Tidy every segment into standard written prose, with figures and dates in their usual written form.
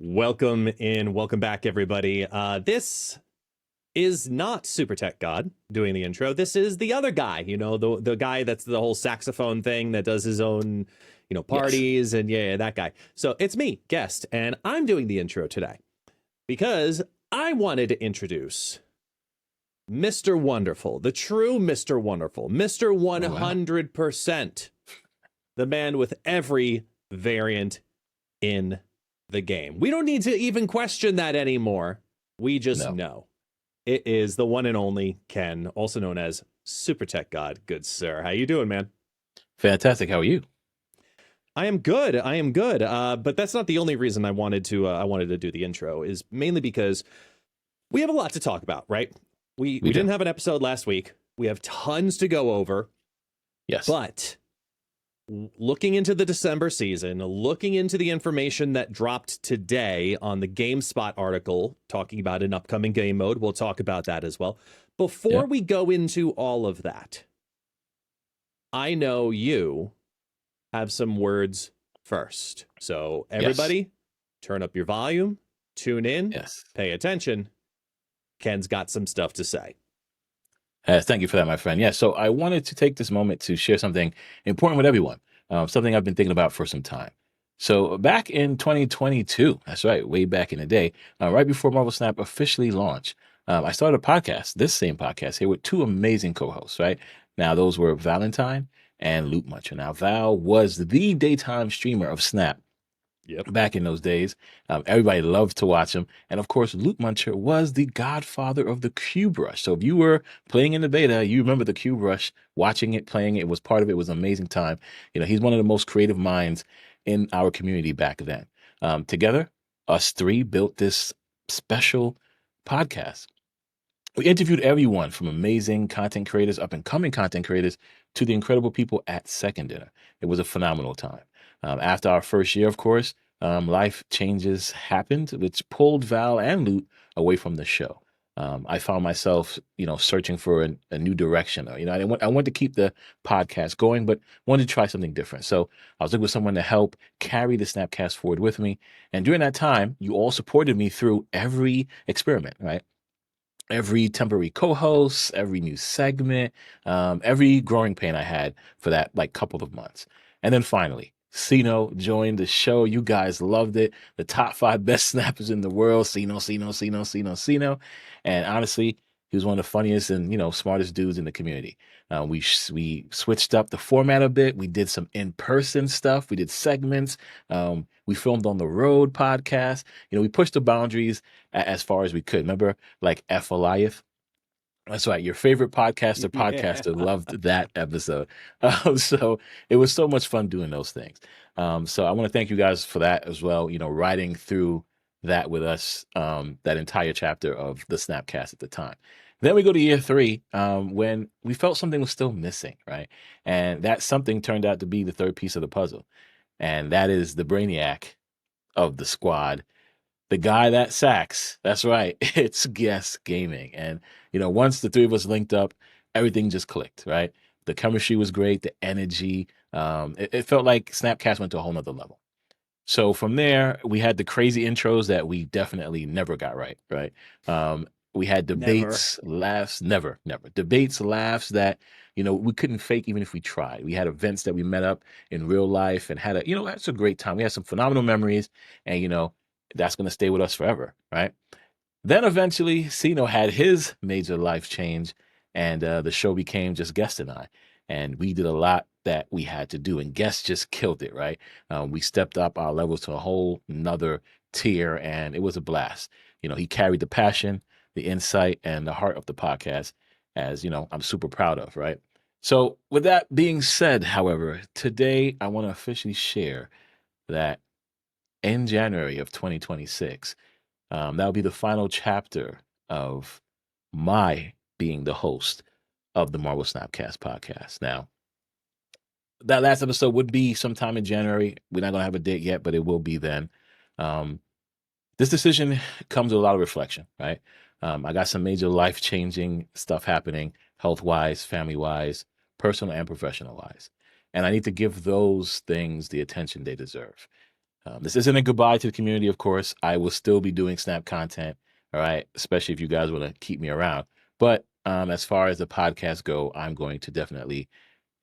Welcome back, everybody. This is not Super Tech God doing the intro. This is the other guy, the guy that's the whole saxophone thing that does his own, parties, and yeah, that guy. So it's me, Guest, and I'm doing the intro today because I wanted to introduce Mr. Wonderful, the true Mr. Wonderful, Mr. 100%, the man with every variant in the game. We don't need to even question that anymore. We just know. It is the one and only Ken, also known as Super Tech God. Good sir. How you doing, man? Fantastic. How are you? I am good. But that's not the only reason I wanted to do the intro. Is mainly because we have a lot to talk about, right? We didn't have an episode last week. We have tons to go over. Yes. But looking into the December season, looking into the information that dropped today on the Gamespot article talking about an upcoming game mode, we'll talk about that as well. Before we go into all of that, I know you have some words first. So everybody, turn up your volume, tune in, pay attention. Ken's got some stuff to say. Thank you for that, my friend. Yeah, so I wanted to take this moment to share something important with everyone, something I've been thinking about for some time. So back in 2022, that's right, way back in the day, right before Marvel Snap officially launched, I started a podcast, this same podcast here, with two amazing co-hosts, right? Now, those were Valentine and Loot Muncher. Now, Val was the daytime streamer of Snap. Back in those days, everybody loved to watch him. And of course, Loot Muncher was the godfather of the Cube Rush. So if you were playing in the beta, you remember the Cube Rush, watching it, playing it, was part of it. It was an amazing time. He's one of the most creative minds in our community back then. Together, us three built this special podcast. We interviewed everyone from amazing content creators, up and coming content creators, to the incredible people at Second Dinner. It was a phenomenal time. After our first year, of course, life changes happened, which pulled Val and Loot away from the show. I found myself, searching for a new direction. I want to keep the podcast going, but wanted to try something different. So I was looking for someone to help carry the Snapcast forward with me. And during that time, you all supported me through every experiment, right? Every temporary co-host, every new segment, every growing pain I had for that couple of months. And then finally, Sino joined the show. You guys loved it. The top 5 best snappers in the world. Sino. And honestly, he was one of the funniest and, smartest dudes in the community. We switched up the format a bit. We did some in-person stuff. We did segments. We filmed on the road podcast. We pushed the boundaries as far as we could. Remember, F. Eliath? That's right. Your favorite podcaster loved that episode. So it was so much fun doing those things. So I want to thank you guys for that as well. Riding through that with us, that entire chapter of the Snapcast at the time. Then we go to year 3, when we felt something was still missing, right? And that something turned out to be the third piece of the puzzle. And that is the brainiac of the squad, the guy that sacks. That's right. It's Guest Gaming. And, once the three of us linked up, everything just clicked, right? The chemistry was great. The energy, it felt like Snapcast went to a whole nother level. So from there, we had the crazy intros that we definitely never got right? We had debates, laughs, never. Debates, laughs that, we couldn't fake even if we tried. We had events that we met up in real life and had that's a great time. We had some phenomenal memories, and, that's going to stay with us forever, right? Then eventually, Sino had his major life change, and the show became just Guest and I. And we did a lot that we had to do, and Guest just killed it, right? We stepped up our levels to a whole nother tier, and it was a blast. He carried the passion, the insight, and the heart of the podcast, as, I'm super proud of, right? So with that being said, however, today I want to officially share that in January of 2026, that'll be the final chapter of my being the host of the Marvel Snapcast podcast. Now, that last episode would be sometime in January. We're not going to have a date yet, but it will be then. This decision comes with a lot of reflection, right? I got some major life-changing stuff happening, health-wise, family-wise, personal and professional-wise. And I need to give those things the attention they deserve. This isn't a goodbye to the community, of course. I will still be doing Snap content, all right, especially if you guys want to keep me around. But as far as the podcast go, I'm going to definitely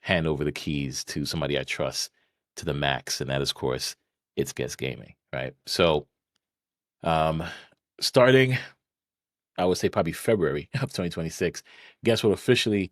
hand over the keys to somebody I trust to the max, and that is, of course, ItsGuestGaming, right? So um, starting, I would say probably February of 2026, guess what officially,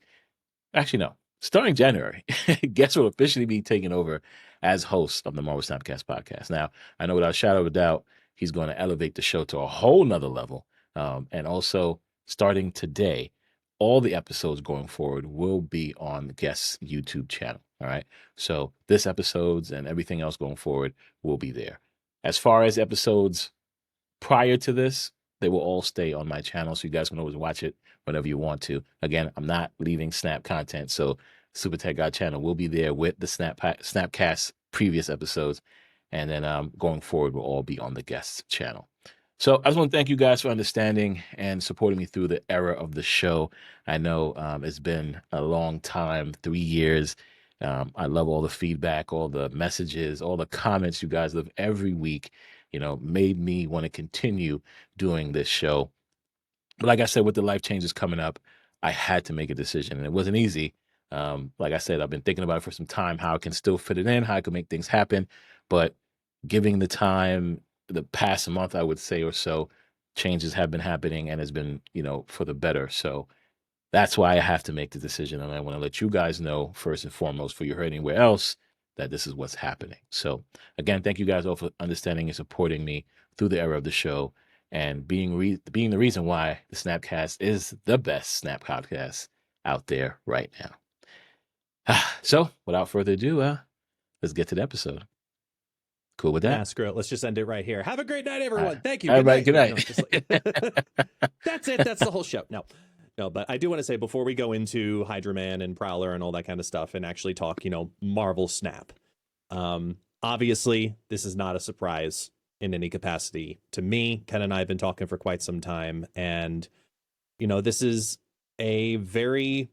actually, no, starting January, guess will officially be taking over as host of the Marvel Snapcast podcast. Now, I know without a shadow of a doubt, he's going to elevate the show to a whole nother level. And also, starting today, all the episodes going forward will be on the guest's YouTube channel. All right. So, this episodes and everything else going forward will be there. As far as episodes prior to this, they will all stay on my channel, so you guys can always watch it whenever you want to. Again, I'm not leaving Snap content, so Super Tech God channel will be there with the Snapcast previous episodes, and then going forward will all be on the guest channel. So I just want to thank you guys for understanding and supporting me through the era of the show. I know it's been a long time, 3 years. I love all the feedback, all the messages, all the comments you guys leave every week. Made me want to continue doing this show. But like I said, with the life changes coming up, I had to make a decision, and it wasn't easy. Like I said, I've been thinking about it for some time, how I can still fit it in, how I can make things happen. But giving the time, the past month, I would say, or so, changes have been happening, and it's been, for the better. So that's why I have to make the decision. And I want to let you guys know, first and foremost, for you heard anywhere else, that this is what's happening. So again, thank you guys all for understanding and supporting me through the era of the show, and being the reason why the Snapcast is the best Snap podcast out there right now. So without further ado, let's get to the episode. Cool with that? Nah, screw it. Let's just end it right here. Have a great night, everyone. Thank you. Everybody, good night. No, just like... That's it. That's the whole show. No, but I do want to say, before we go into Hydro-Man and Prowler and all that kind of stuff and actually talk, Marvel Snap. Obviously, this is not a surprise in any capacity to me. Ken and I have been talking for quite some time, and, this is a very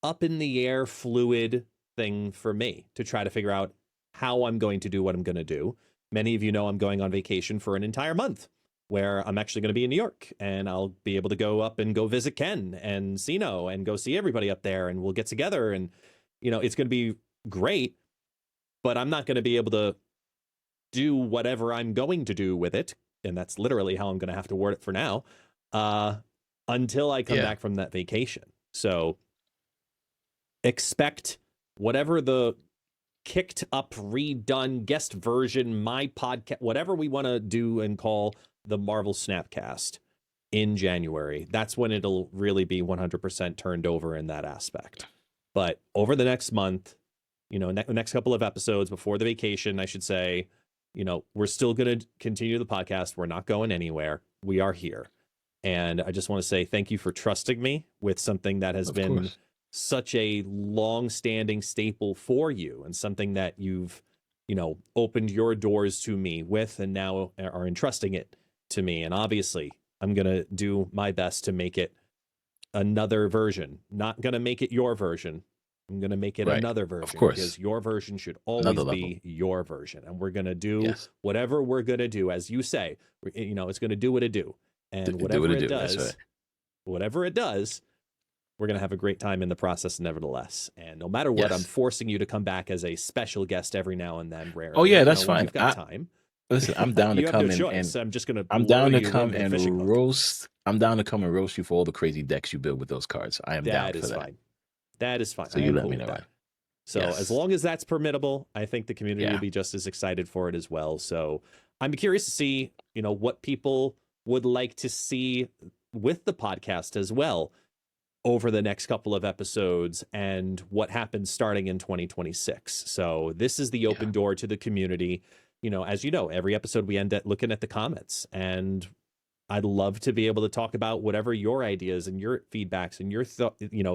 up in the air, fluid thing for me to try to figure out how I'm going to do what I'm going to do. Many of you know I'm going on vacation for an entire month, where I'm actually going to be in New York, and I'll be able to go up and go visit Ken and Sino and go see everybody up there, and we'll get together, and, it's going to be great, but I'm not going to be able to do whatever I'm going to do with it. And that's literally how I'm going to have to word it for now, until I come back from that vacation. So expect whatever the kicked up, redone guest version, my podcast, whatever we want to do and call the Marvel Snapcast in January. That's when it'll really be 100% turned over in that aspect. But over the next month, next couple of episodes before the vacation, I should say, we're still going to continue the podcast. We're not going anywhere. We are here. And I just want to say thank you for trusting me with something that has been such a long-standing staple for you, and something that you've, opened your doors to me with, and now are entrusting it to me. And obviously, I'm going to do my best to make it another version. Not going to make it your version. I'm going to make it another version, of course, because your version should always be your version. And we're going to do whatever we're going to do. As you say, it's going to do what it do. And whatever it does, we're going to have a great time in the process, nevertheless. And no matter what, I'm forcing you to come back as a special guest every now and then. Rarely. Oh yeah, that's fine. You've got time. Listen, I'm down to come and I'm just going to. I'm down to come and roast. I'm down to come and roast you for all the crazy decks you build with those cards. I am down for that. That is fine. So you let me know. So as long as that's permittable, I think the community will be just as excited for it as well. So I'm curious to see, what people would like to see with the podcast as well over the next couple of episodes, and what happens starting in 2026. So this is the open door to the community. As you know, every episode we end at looking at the comments, and I'd love to be able to talk about whatever your ideas and your feedbacks and your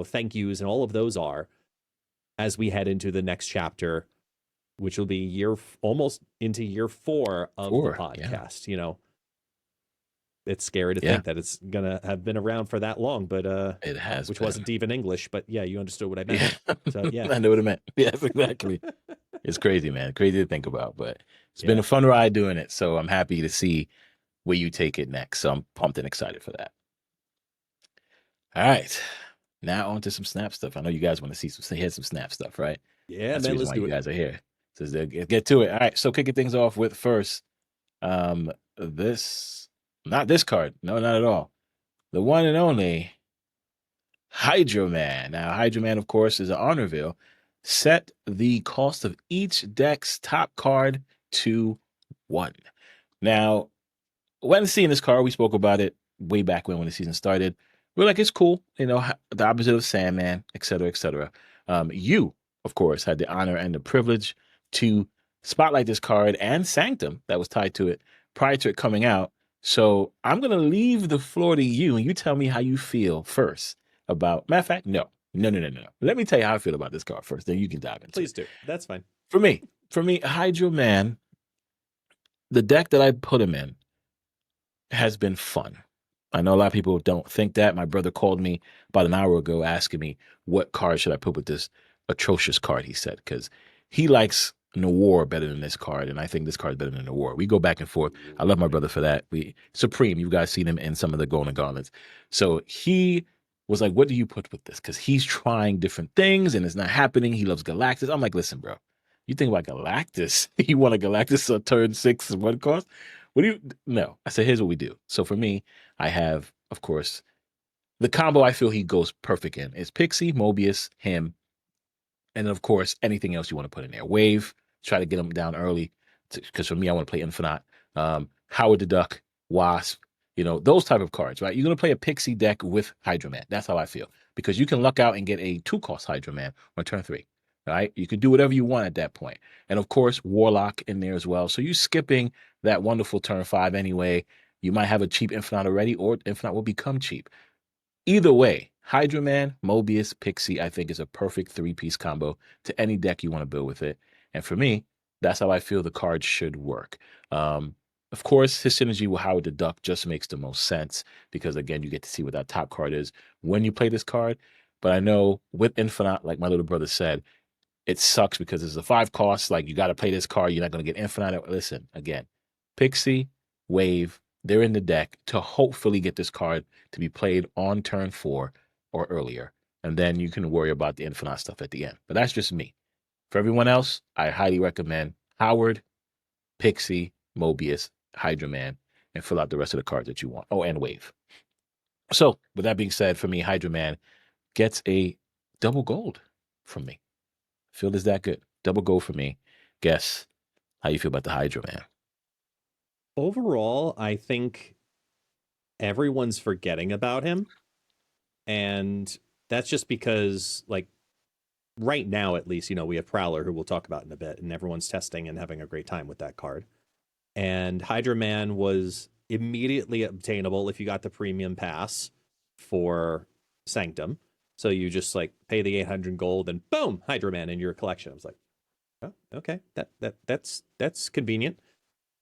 thank yous and all of those are, as we head into the next chapter, which will be almost into year 4 of the podcast. It's scary to think that it's gonna have been around for that long, but it has, which wasn't even English, but you understood what I meant. So I know what it meant. Yes, exactly. It's crazy, man. Crazy to think about, but It's been a fun ride doing it. So I'm happy to see where you take it next. So I'm pumped and excited for that. All right. Now on to some Snap stuff. I know you guys want to hear some Snap stuff, right? Yeah, That's the man, reason let's why do you it. guys are here. So get to it. All right. So kicking things off with first, this, not this card. No, not at all. The one and only Hydro-Man. Now, Hydro-Man, of course, is an honor reveal. Set the cost of each deck's top card to 1. Now, when seeing this card, we spoke about it way back when the season started. We're like, it's cool, the opposite of Sandman, et cetera, et cetera. You, of course, had the honor and the privilege to spotlight this card and Sanctum that was tied to it prior to it coming out. So I'm going to leave the floor to you, and you tell me how you feel first about. Matter of fact, no. Let me tell you how I feel about this card first, then you can dive into it. Please do. That's fine. For me, Hydro-Man, the deck that I put him in has been fun. I know a lot of people don't think that. My brother called me about an hour ago asking me what card should I put with this atrocious card, he said, because he likes Noir better than this card, and I think this card is better than Noir. We go back and forth. I love my brother for that. Supreme, you guys seen him in some of the Golden Gauntlets. So he was like, what do you put with this? Because he's trying different things, and it's not happening. He loves Galactus. I'm like, listen, bro, you think about Galactus? You want a Galactus on turn 6 1 cost? What do you? No. I said, here's what we do. So for me, I have, of course, the combo I feel he goes perfect in is Pixie, Mobius, him, and then, of course, anything else you want to put in there. Wave, try to get him down early, because for me, I want to play Infinite. Howard the Duck, Wasp, those type of cards, right? You're going to play a Pixie deck with Hydro-Man. That's how I feel. Because you can luck out and get a 2-cost Hydro-Man on turn 3, right? You can do whatever you want at that point. And, of course, Warlock in there as well. So you're skipping that wonderful turn 5 anyway. You might have a cheap Infinite already, or Infinite will become cheap. Either way, Hydro-Man, Mobius, Pixie, I think is a perfect 3-piece combo to any deck you want to build with it. And for me, that's how I feel the card should work. Of course, his synergy with Howard the Duck just makes the most sense because, again, you get to see what that top card is when you play this card. But I know with Infinite, like my little brother said, it sucks because it's a 5 cost. Like, you got to play this card. You're not going to get Infinite. Listen, again, Pixie, Wave, they're in the deck to hopefully get this card to be played on turn 4 or earlier. And then you can worry about the Infinite stuff at the end. But that's just me. For everyone else, I highly recommend Howard, Pixie, Mobius, Hydro-Man, and fill out the rest of the cards that you want. Oh, and Wave. So, with that being said, for me, Hydro-Man gets a double gold from me. Feel is that good. Double gold for me. Guess how you feel about the Hydro-Man. Overall, I think everyone's forgetting about him. And that's just because, like, right now, at least, we have Prowler, who we'll talk about in a bit, and everyone's testing and having a great time with that card. And Hydro-Man was immediately obtainable if you got the premium pass for Sanctum. So you just like pay the 800 gold and boom, Hydro-Man in your collection. I was like, oh, okay, that's convenient.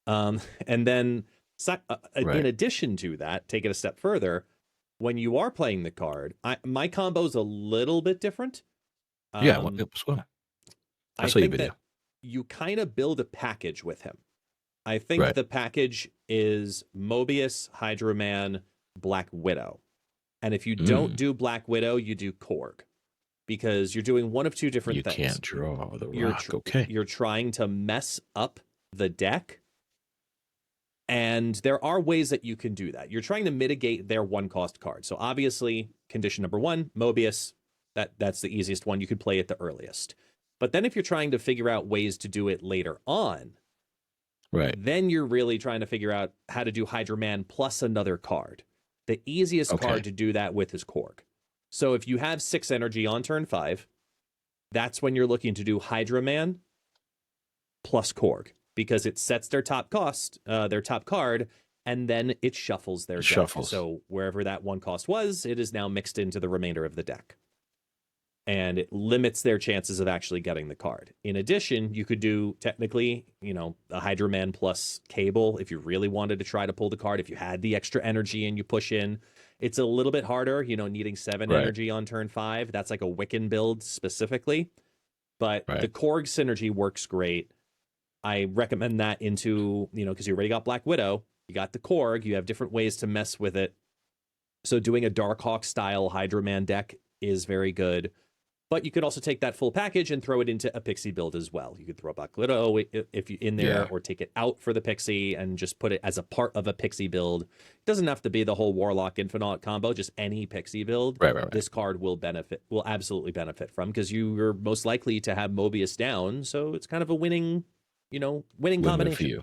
And then in addition to that, take it a step further. When you are playing the card, my combo's a little bit different. Yeah, what's going on? I saw your think video. that you kind of build a package with him. I think the package is Mobius, Hydro-Man, Black Widow. And if you don't do Black Widow, you do Korg. Because you're doing one of two different things. You can't draw the rock, okay. You're trying to mess up the deck. And there are ways that you can do that. You're trying to mitigate their 1-cost card. So obviously, condition number 1, Mobius, that's the easiest one. You could play it the earliest. But then if you're trying to figure out ways to do it later on, then you're really trying to figure out how to do Hydro-Man plus another card. The easiest card to do that with is Korg. So if you have 6 energy on turn 5, that's when you're looking to do Hydro-Man plus Korg, because it sets their top cost, their top card, and then it shuffles their deck. So wherever that 1 cost was, it is now mixed into the remainder of the deck. And it limits their chances of actually getting the card. In addition, you could do, technically, a Hydro-Man plus Cable if you really wanted to try to pull the card. If you had the extra energy and you push in, it's a little bit harder, needing 7 energy on turn 5. That's like a Wiccan build specifically. But the Korg synergy works great. I recommend that into, because you already got Black Widow, you got the Korg, you have different ways to mess with it. So doing a Darkhawk style Hydro-Man deck is very good. But you could also take that full package and throw it into a Pixie build as well. You could throw Black Widow if you in there, Yeah. or take it out for the Pixie and just put it as a part of a Pixie build. It doesn't have to be the whole Warlock Infinite combo, just any Pixie build. Right. This card will absolutely benefit from, because you're most likely to have Mobius down. So it's kind of a winning Win-win for combination. you.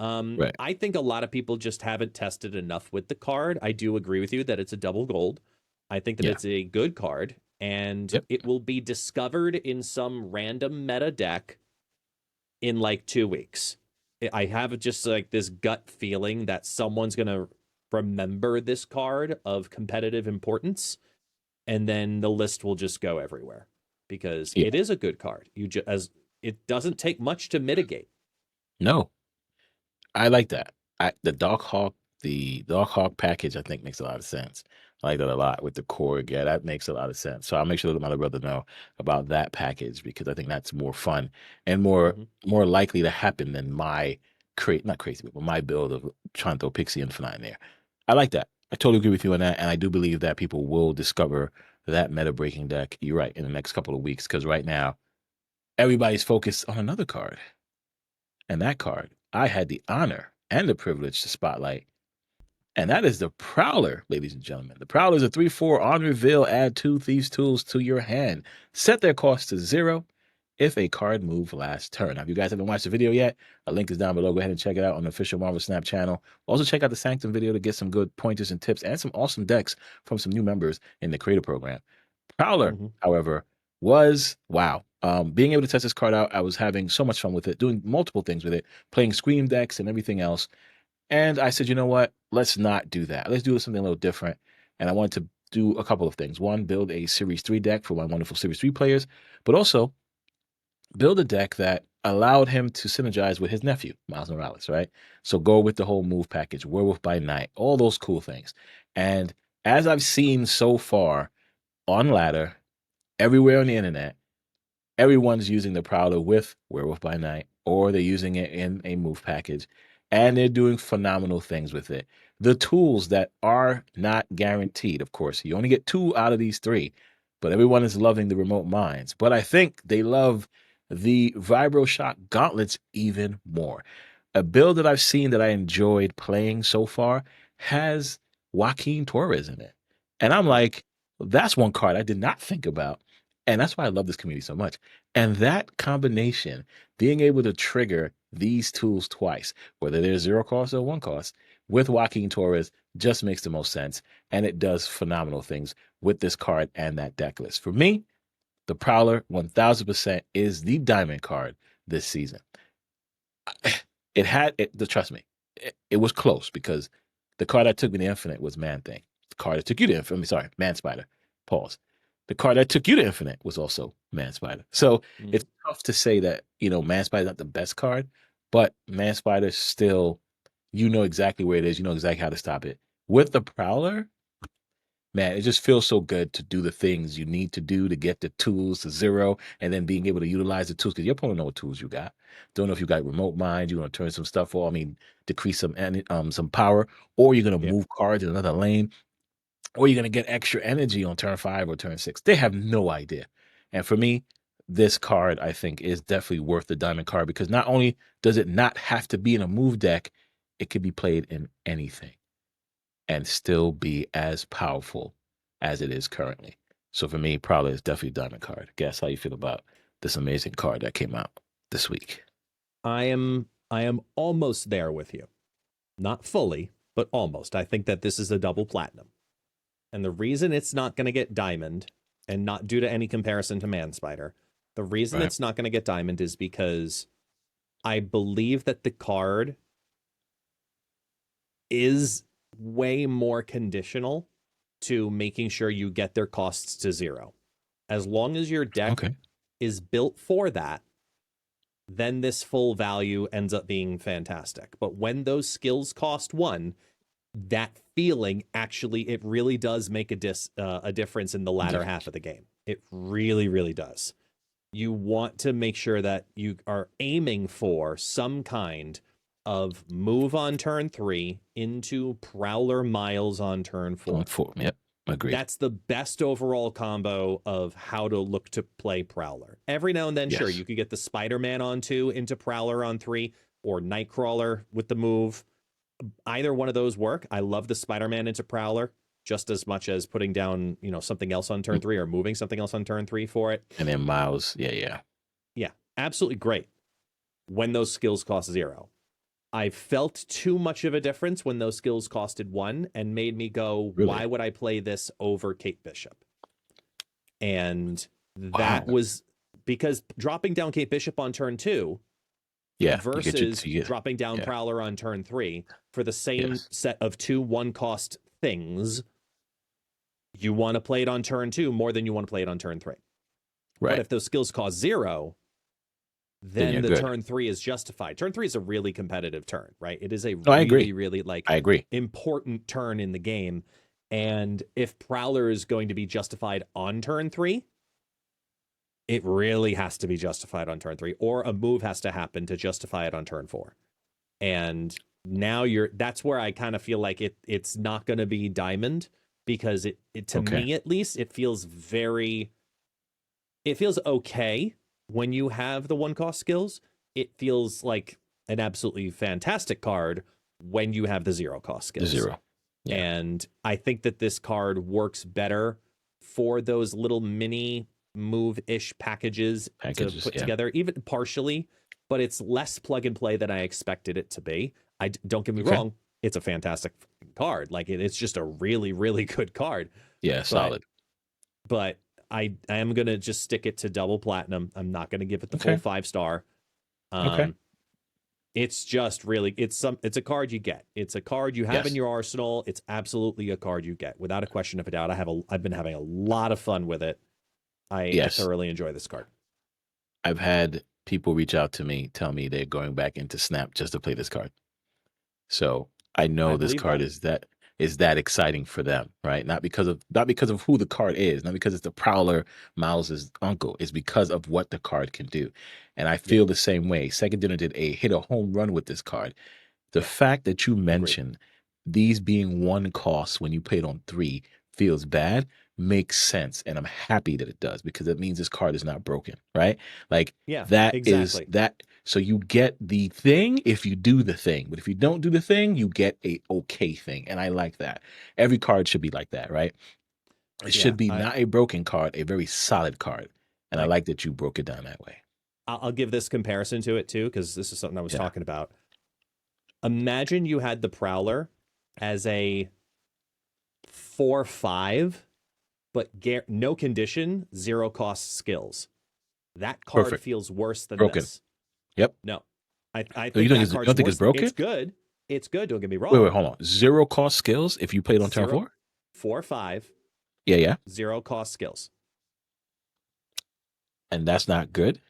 Right. I think a lot of people just haven't tested enough with the card. I do agree with you that it's a double gold. I think that Yeah. it's a good card, and Yep. it will be discovered in some random meta deck in like 2 weeks. I have just like this gut feeling that someone's going to remember this card of competitive importance, and then the list will just go everywhere, because Yeah. it is a good card. As it doesn't take much to mitigate. No, I like that. The Dark Hawk package, I think, makes a lot of sense. I like that a lot with the core. Yeah, that makes a lot of sense. So I'll make sure to let my brother know about that package, because I think that's more fun and more Mhm. more likely to happen than my not crazy, but my build of trying to throw Pixie Infinite in there. I like that. I totally agree with you on that, and I do believe that people will discover that meta breaking deck. You're right, in the next couple of weeks, because right now everybody's focused on another card, and that card I had the honor and the privilege to spotlight, and that is the Prowler, ladies and gentlemen. The Prowler is a 3/4 on reveal. Add 2 Thieves' Tools to your hand. Set their cost to 0 if a card move last turn. Now, if you guys haven't watched the video yet, a link is down below. Go ahead and check it out on the official Marvel Snap channel. Also, check out the Sanctum video to get some good pointers and tips and some awesome decks from some new members in the creator program. Prowler, Mhm. however, was wow. Being able to test this card out, I was having so much fun with it, doing multiple things with it, playing Scream decks and everything else. And I said, you know what? Let's not do that. Let's do something a little different. And I wanted to do a couple of things. One, build a Series 3 deck for my wonderful Series 3 players, but also build a deck that allowed him to synergize with his nephew, Miles Morales, right? So go with the whole move package, Werewolf by Night, all those cool things. And as I've seen so far on ladder, everywhere on the internet, everyone's using the Prowler with Werewolf by Night, or they're using it in a move package, and they're doing phenomenal things with it. The tools that are not guaranteed, of course, you only get 2 out of these 3, but everyone is loving the remote mines. But I think they love the Vibro Shock gauntlets even more. A build that I've seen that I enjoyed playing so far has Joaquin Torres in it. And I'm like, that's one card I did not think about. And that's why I love this community so much. And that combination, being able to trigger these tools twice, whether they're 0 cost or 1 cost, with Joaquin Torres just makes the most sense. And it does phenomenal things with this card and that deck list. For me, the Prowler 1000% is the diamond card this season. Trust me, it was close, because the card that took me to Infinite was Man Thing. The card that took you to Infinite, sorry, Man Spider. Pause. The card that took you to Infinite was also Man Spider. So Mhm. it's tough to say that, Man Spider's not the best card, but Man Spider still, you know exactly where it is. You know exactly how to stop it. With the Prowler, man, it just feels so good to do the things you need to do to get the tools to 0, and then being able to utilize the tools, because your opponent know what tools you got. Don't know if you got remote mind, you want to turn some stuff off, decrease some power, or you're gonna Yeah. move cards in another lane, or you're gonna get extra energy on turn 5 or turn 6. They have no idea. And for me, this card, I think, is definitely worth the diamond card, because not only does it not have to be in a move deck, it can be played in anything and still be as powerful as it is currently. So for me, Prowler is definitely diamond card. Guess how you feel about this amazing card that came out this week? I am almost there with you. Not fully, but almost. I think that this is a double platinum. And the reason it's not going to get diamond, and not due to any comparison to Man Spider, the reason Right. it's not going to get diamond is because I believe that the card is way more conditional to making sure you get their costs to 0. As long as your deck Okay. is built for that, then this full value ends up being fantastic. But when those skills cost 1, that feeling actually, it really does make a difference in the latter half Difference. of the game. It really, really does. you want to make sure that you are aiming for some kind of move on turn 3 into Prowler Miles on turn 4. On 4. Yep. Agreed. That's the best overall combo of how to look to play Prowler. Every now and then, sure, Yes. you could get the Spider-Man on 2 into Prowler on 3, or Nightcrawler with the move. Either one of those work. I love the Spider-Man into Prowler just as much as putting down, something else on turn 3 or moving something else on turn 3 for it. And then Miles, yeah. Yeah, absolutely great when those skills cost 0. I felt too much of a difference when those skills costed 1 and made me go, Really? why would I play this over Kate Bishop? And that was because dropping down Kate Bishop on turn 2 versus dropping down Prowler on turn 3 for the same set of 2 1-cost things, you want to play it on turn 2 more than you want to play it on turn 3. Right. But if those skills cost 0, then the turn 3 is justified. Turn 3 is a really competitive turn, right? It is a really I agree. important turn in the game. And if Prowler is going to be justified on turn 3, it really has to be justified on turn 3, or a move has to happen to justify it on turn 4. And now that's where I kind of feel like it's not going to be Diamond, because it to me at least, it feels okay. When you have the 1-cost skills, it feels like an absolutely fantastic card when you have the 0-cost skills. The 0. Yeah. And I think that this card works better for those little mini move-ish packages to put together, even partially, but it's less plug and play than I expected it to be. Don't get me wrong, it's a fantastic card. Like, it's just a really, really good card. Yeah, solid. But I am going to just stick it to double platinum. I'm not going to give it the full 5-star. It's just really, it's a card you get. It's a card you have in your arsenal. It's absolutely a card you get without a question of a doubt. I've been having a lot of fun with it. I thoroughly enjoy this card. I've had people reach out to me, tell me they're going back into Snap just to play this card. So I know this card is that exciting for them, right? Not because of who the card is, not because it's the Prowler, Miles's uncle. It's because of what the card can do. And I feel the same way. Second Dinner hit a home run with this card. The fact that you mentioned these being 1 cost when you played on 3 feels bad makes sense, and I'm happy that it does, because it means this card is not broken, right? Like, is that. So you get the thing if you do the thing, but if you don't do the thing, you get a okay thing, and I like that. Every card should be like that, right? It should be not a broken card, a very solid card, and I like that you broke it down that way. I'll give this comparison to it too, because this is something I was talking about. Imagine you had the Prowler as a 4/5, but no condition, 0-cost skills. That card feels worse than this. Yep. No, I think you don't think it's broken? It's good. It's good. Don't get me wrong. Wait, hold on. 0-cost skills if you played on turn 4? 4/5. Yeah. 0-cost skills. And that's not good?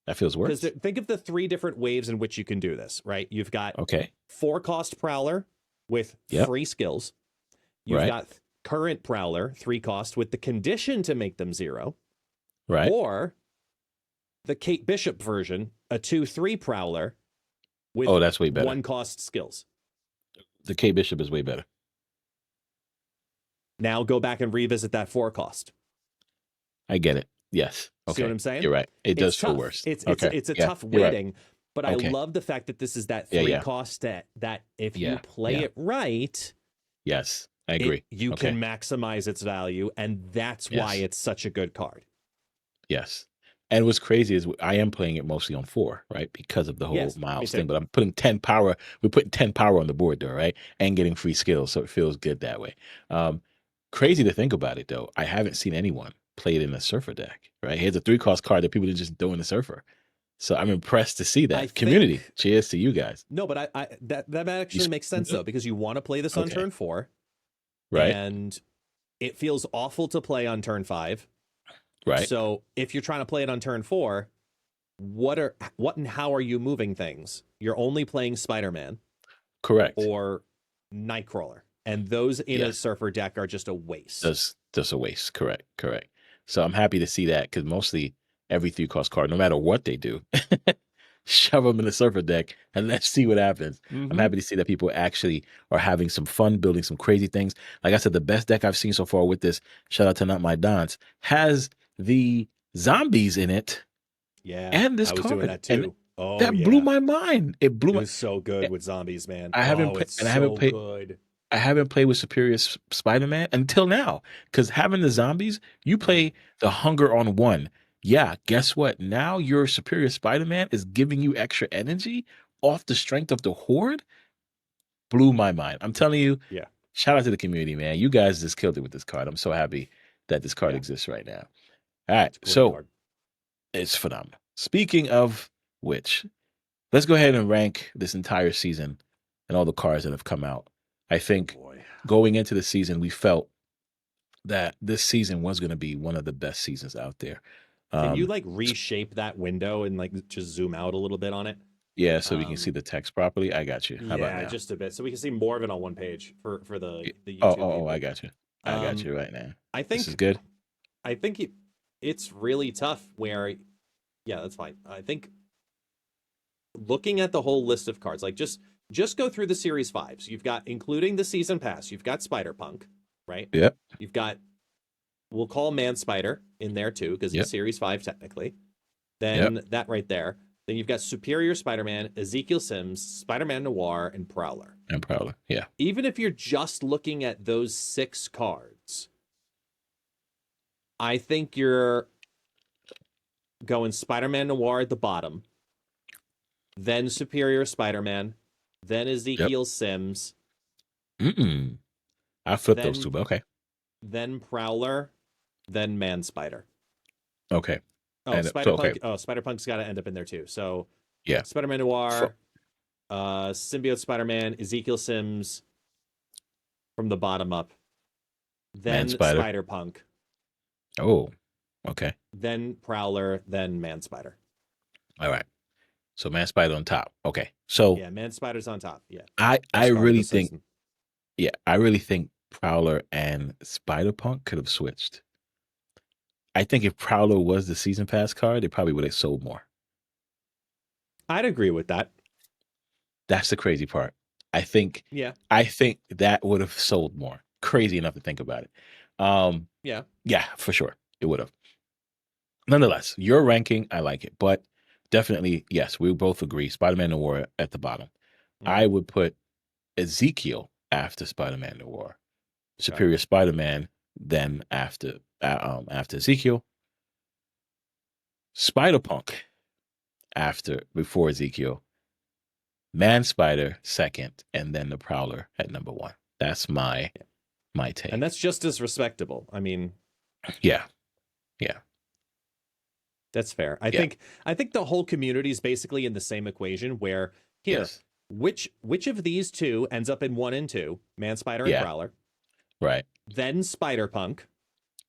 That feels worse. Because think of the 3 different waves in which you can do this, right? You've got 4-cost Prowler with free skills. You've got current Prowler, 3-cost, with the condition to make them 0. Right. Or the Kate Bishop version, a 2/3 Prowler with that's way better. 1-cost skills. The Kate Bishop is way better. Now go back and revisit that 4-cost. I get it. Yes. Okay. See what I'm saying? You're right. It does feel worse. It's a tough weighting, but I love the fact that this is that 3-cost that if you play it right. Yes, I agree. You can maximize its value, and that's why it's such a good card. Yes. And what's crazy is I am playing it mostly on 4, right? Because of the whole Miles thing. But I'm putting 10 power. We're putting 10 power on the board, though, right? And getting free skills, so it feels good that way. Crazy to think about it, though. I haven't seen anyone play it in a Surfer deck, right? Here's a 3-cost card that people are just doing the Surfer. So I'm impressed to see that. Community. Cheers to you guys. No, but that actually makes sense, though, because you want to play this on turn 4. Right. And it feels awful to play on turn 5. Right. So if you're trying to play it on turn 4, what and how are you moving things? You're only playing Spider-Man. Correct. Or Nightcrawler. And those in a Surfer deck are just a waste. Just a waste. Correct. So I'm happy to see that, because mostly every 3 cost card, no matter what they do. Shove them in the surfer deck and let's see what happens. I'm Mm-hmm. happy to see that people actually are having some fun building some crazy things. Like I said, the best deck I've seen so far with this, shout out to Not My Dons, has the zombies in it Yeah, and this I was doing card. that And too. Oh that blew yeah, my mind. It blew it my was so good with zombies, man. I haven't Oh, played it's and so good. I haven't played with Superior Spider-Man until now. Because having the zombies, you Mhm. play the hunger on one. Yeah, guess what? Now your Superior Spider-Man is giving you extra energy off the strength of the horde. Blew my mind. I'm telling you, Yeah, shout out to the community, man. You guys just killed it with this card. I'm so happy that this card yeah, exists right now. All right, it's a great so card. it's phenomenal. Speaking of which, let's go ahead and rank this entire season and all the cards that have come out. I Oh think boy. going into the season, we felt that this season was going to be one of the best seasons out there. Can you Um, like reshape that window and like just zoom out a little bit on it? yeah, so we can see Um, the text properly. I got you. How about yeah, now? just a bit, so we can see more of it on one page for Y- the Oh, YouTube oh, oh, I people. got you. I got Um, you right now. I This is think good. I think it's really tough. Where yeah, that's fine. I think looking at the whole list of cards, like just go through the series fives. You've got including the season pass. You've got Spider Punk, right? Yep, You've got we'll call Man Spider in there too because it's yep, series five technically. yep. Then that right there. Then you've got Superior Spider-Man, Ezekiel Sims, Spider-Man Noir, and Prowler. I'm proud. Yeah, Even if you're just looking at those 6 cards, I think you're going Spider-Man Noir at the bottom, then Superior Spider-Man, then yep. Ezekiel Sims, Mm-mm. I flipped those then two, but okay, Prowler, then Man Spider. okay. Oh, And so Spider okay, Punk. Oh, Spider Punk's got to end up in there too. So yeah. Spider-Man For Noir, Symbiote Spider-Man, Ezekiel Sims from the bottom up, Man then Spider. Spider Punk, Oh, okay. then Prowler, then Man Spider. All right. So Man Spider on top. Okay. So Yeah, Man Spider's on top. Yeah, I best card of really the think season. yeah, I really think Prowler and Spider Punk could have switched. I think if Prowler was the season pass card, they probably would have sold more. I'd agree with that. That's the crazy part. I think Yeah, I think that would have sold more. Crazy enough to think about it. Um, yeah. yeah, for sure. It would have. Nonetheless, your ranking, I like it. But definitely, yes, we both agree. Spider-Man Noir at the bottom. Hmm. I would put Ezekiel after Spider-Man Noir. Okay. Superior Spider-Man, then after Ezekiel. Spider-Punk before Ezekiel. Man Spider second, and then the Prowler at number one. That's Yeah. my And take. that's just as respectable. I mean, Yeah, yeah, that's fair. yeah, I think the whole community is basically in the same equation where here, yes, which of these two ends up in 1 and 2, Man Spider and yeah, Prowler, right, then Spider Punk,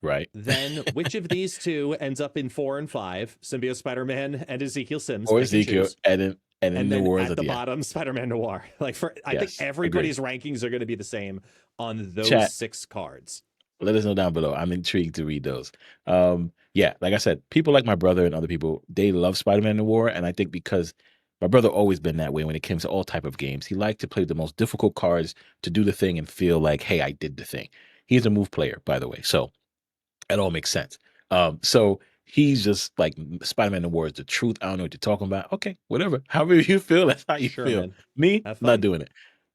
right. then which of these two ends up in 4 and 5, Symbiote Spider-Man and Ezekiel Sims, Or pick and Ezekiel, choose. and then And the then wars at at the the end. bottom, Spider-Man Noir. Like I think Yes, agree. everybody's rankings are going to be the same on those Chat, 6 cards. let us know down below. I'm intrigued to read those. Yeah, like I said, people like my brother and other people, they love Spider-Man Noir, and I think because my brother always been that way when it came to all type of games. He liked to play the most difficult cards to do the thing and feel like, hey, I did the thing. He's a move player, by the way, so it all makes sense. So he's just like Spider-Man Noir is the truth. I don't know what you're talking about. Okay, whatever. However you feel, that's how you Sure, feel. man. Me, Have not fun. doing it.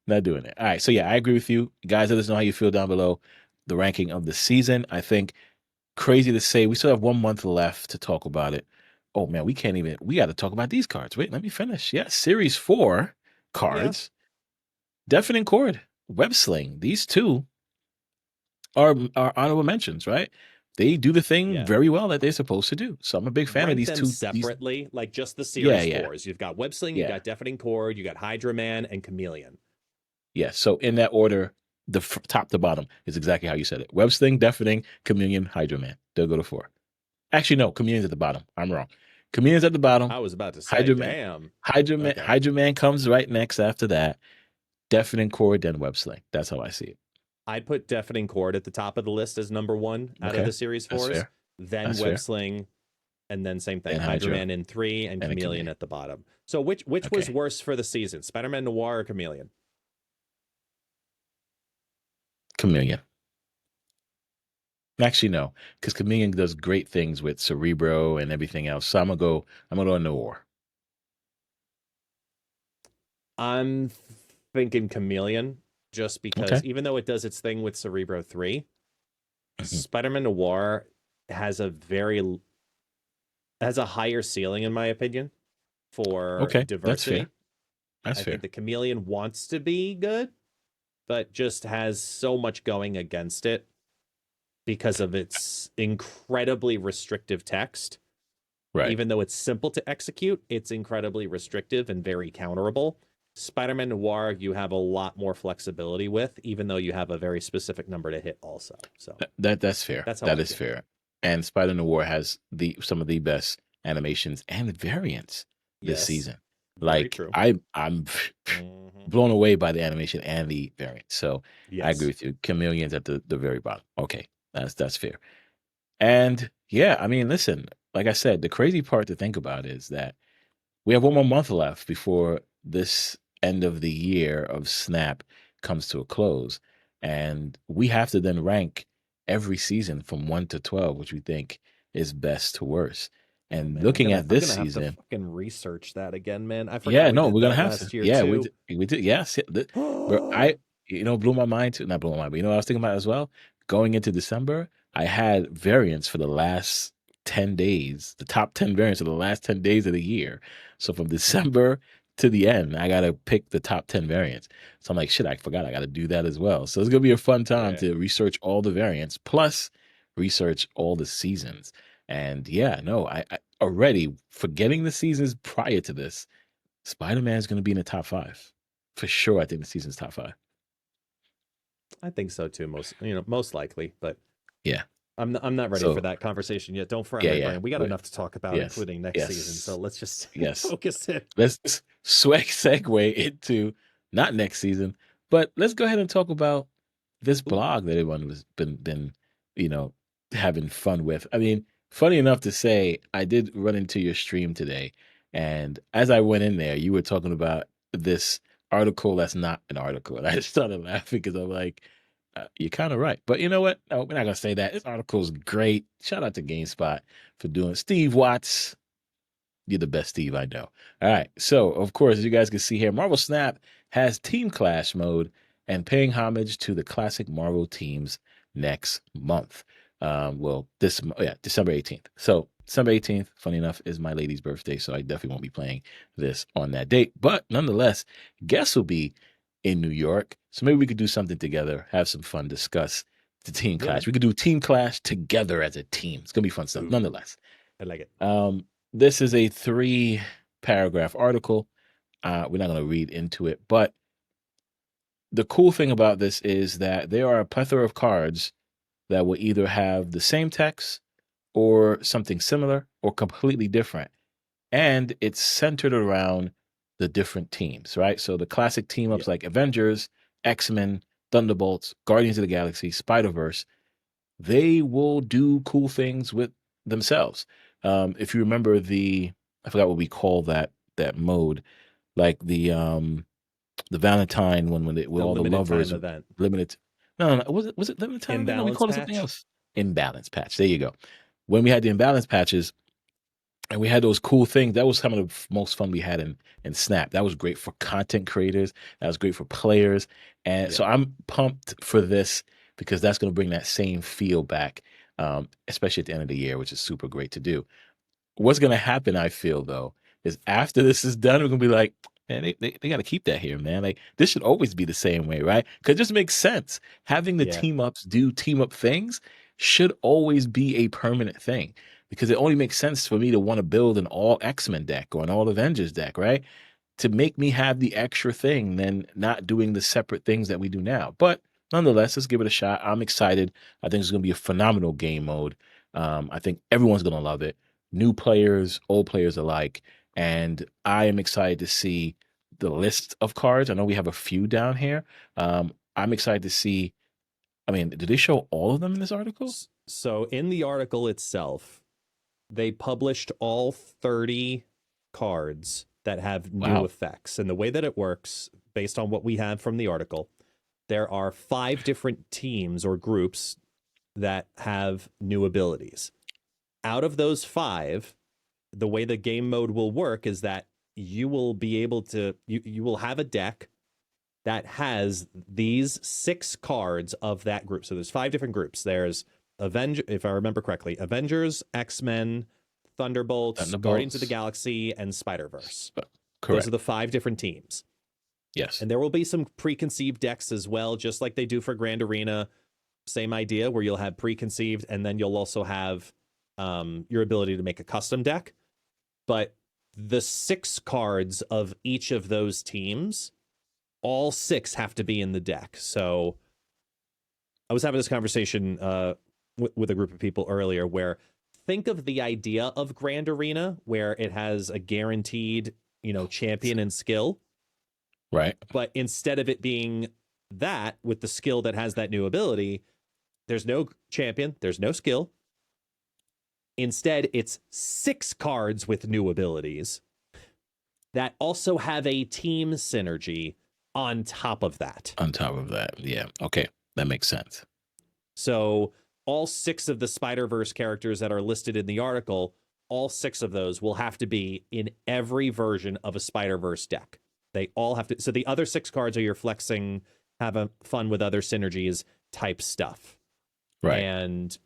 Not doing it. All right. So yeah, I agree with you. Guys, let us know how you feel down below. The ranking of the season. I think crazy to say we still have 1 month left to talk about it. Oh man, we can't even we gotta talk about these cards. Wait, let me finish. Yeah, series 4 Yeah. cards. Deafening Chord, Web Sling. These two are honorable mentions, right? They do the thing Yeah. very well that they're supposed to do. So I'm a big fan of Rank these them two. These separately, like just the yeah, series yeah, fours. You've got Web Sling, you've yeah, got Deafening Chord, you got Hydro-Man and Chameleon. yeah. So in that order, the top to bottom is exactly how you said it. Web Sling, Deafening, Communion, Hydro Man. They'll go to 4. Actually, no, Communion's at the bottom. I'm wrong. Communion's at the bottom. I was about to say, Hydro Man, damn. Hydro Man, Okay. Hydro Man comes right next after that. Deafening Chord, then Web Sling. That's how I see it. I'd put Deafening Chord at the top of the list as number 1 out of Okay, the series that's fours, fair. then That's Web fair. Sling, and then same thing, And Hydro Hydro-Man in 3 and and a Chameleon Chameleon. at the bottom. So which was Okay. worse for the season, Spider-Man Noir or Chameleon? Chameleon. Actually, no, because Chameleon does great things with Cerebro and everything else. So I'm gonna go Noir. I'm thinking Chameleon, just Okay. because even though it does its thing with Cerebro 3, Mhm. Spider-Man Noir has a very has a higher ceiling in my opinion for Okay. That's fair. diversity. That's I think fair. the Chameleon wants to be good, but just has so much going against it because of its incredibly restrictive text. Right. Even though it's simple to execute, it's incredibly restrictive and very counterable. Spider-Man Noir, you have a lot more flexibility with, even though you have a very specific number to hit also. So That's fair. that's how That I is feel. fair. And Spider Noir has some of the best animations and variants this Yes, season. very Like true. I'm Mm-hmm. blown away by the animation and the variants. So I agree Yes. with you. Chameleon's at the very bottom. Okay, that's fair. And yeah, I mean, listen, like I said, the crazy part to think about is that we have one more month left before this end of the year of Snap comes to a close. And we have to then rank every season from 1 to 12, which we think is best to worst. Oh And man, I'm looking gonna at I'm this gonna have to season, fucking research that again, man. I yeah, forgot we no, did we're gonna that have to. last year Yeah, too. we did. Yes, bro, blew my mind too. Not blew my mind, but you know what I was thinking about as well. Going into December, I had variants for the last 10 days, the top 10 variants of the last 10 days of the year. So from December to the end, I gotta pick the top 10 variants. So I'm like, shit, I forgot. I gotta do that as well. So it's gonna be a fun time Yeah. to research all the variants plus research all the seasons. And yeah, no, I already forgetting the seasons prior to this. Spider-Man is gonna be in the top 5. For sure, I think the season's top 5. I think so too, most likely, but Yeah. I'm not ready for So, that conversation yet. Don't fret, yeah, my yeah, brain. We got but enough to talk about, yes, including next season. So yes, let's just yes. focus it. Let's segue into not next season, but let's go ahead and talk about this Ooh, blog that everyone was been, you know, having fun with. I mean, funny enough to say, I did run into your stream today, and as I went in there, you were talking about this article that's not an article, and I just started laughing because I'm like, you're kind of right. But you know what? No, we're not gonna say that. This article is great. Shout out to GameSpot for doing Steve Watts. You're the best Steve I know. All right. So, of course, as you guys can see here, Marvel Snap has Team Clash mode and paying homage to the classic Marvel teams next month. Well, December 18th. So, December 18th, funny enough, is my lady's birthday. So, I definitely won't be playing this on that date. But nonetheless, guests will be in New York. So, maybe we could do something together, have some fun, discuss the Team yeah, Clash. man. We could do Team Clash together as a team. It's going to be fun stuff, Ooh, nonetheless. I like it. This is a 3 paragraph article. We're not going to read into it, but the cool thing about this is that there are a plethora of cards that will either have the same text or something similar or completely different. And it's centered around the different teams, right? So the classic team Yeah, ups like Avengers, X-Men, Thunderbolts, Guardians of the Galaxy, Spider-Verse, they will do cool things with themselves. If you remember I forgot what we call that mode, like the Valentine one with the all the limited time lovers event limited. No, was it limited time event? No, we imbalance called it something patch. else. Imbalance patch. There you go. When we had the imbalance patches, and we had those cool things. That was some of the most fun we had in Snap. That was great for content creators. That was great for players. And Yeah, so I'm pumped for this because that's going to bring that same feel back, especially at the end of the year, which is super great to do. What's going to happen, I feel, though, is after this is done, we're going to be like, man, they got to keep that here, man. Like, this should always be the same way, right? Because it just makes sense. Having the yeah, team ups do team up things should always be a permanent thing because it only makes sense for me to want to build an all X-Men deck or an all Avengers deck, right? To make me have the extra thing than not doing the separate things that we do now. But nonetheless, let's give it a shot. I'm excited. I think it's going to be a phenomenal game mode. I think everyone's going to love it, new players, old players alike. And I am excited to see the list of cards. I know we have a few down here. I'm excited to see. I mean, did they show all of them in this article? So in the article itself, they published all 30 cards that have new Wow. effects. And the way that it works, based on what we have from the article, there are 5 different teams or groups that have new abilities. Out of those 5, the way the game mode will work is that you will be able to, you will have a deck that has these 6 cards of that group. So there's 5 different groups. There's if I remember correctly, Avengers, X-Men, Thunderbolts, Guardians of the Thunderbolts. Galaxy, and Spider-Verse. Those Correct. are the 5 different teams. Yes. And there will be some preconceived decks as well, just like they do for Grand Arena. Same idea, where you'll have preconceived, and then you'll also have your ability to make a custom deck. But the 6 cards of each of those teams, all 6 have to be in the deck. So I was having this conversation with a group of people earlier where think of the idea of Grand Arena, where it has a guaranteed, champion and skill. Right. But instead of it being that with the skill that has that new ability, there's no champion, there's no skill. Instead, it's 6 cards with new abilities that also have a team synergy on top of that. On top of that. Yeah. Okay. That makes sense. So all 6 of the Spider-Verse characters that are listed in the article, all 6 of those will have to be in every version of a Spider-Verse deck. They all have to. So the other 6 cards are your flexing, have a fun with other synergies type stuff. Right. And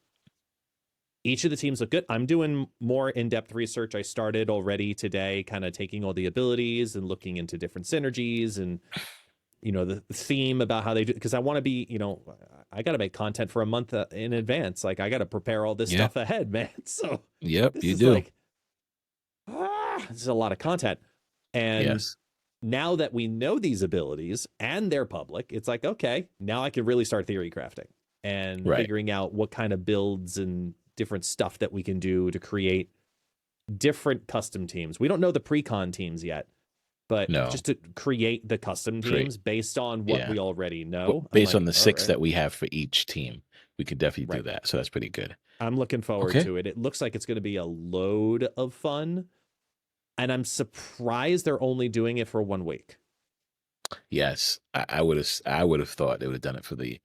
each of the teams look good. I'm doing more in-depth research. I started already today, kind of taking all the abilities and looking into different synergies and, the theme about how they do, because I want to be, I got to make content for a month in advance. Like I got to prepare all this stuff ahead, man. So yep, this you is do. like, this is a lot of content. And Yes. now that we know these abilities and they're public, it's like, okay, now I can really start theory crafting and figuring out what kind of builds and different stuff that we can do to create different custom teams. We don't know the pre-con teams yet, but just to create the custom teams based on what we already know. Based on the 6 that we have for each team, we could definitely do that. So that's pretty good. I'm looking forward to it. It looks like it's going to be a load of fun. And I'm surprised they're only doing it for 1 week. Yes. I would have thought they would have done it for the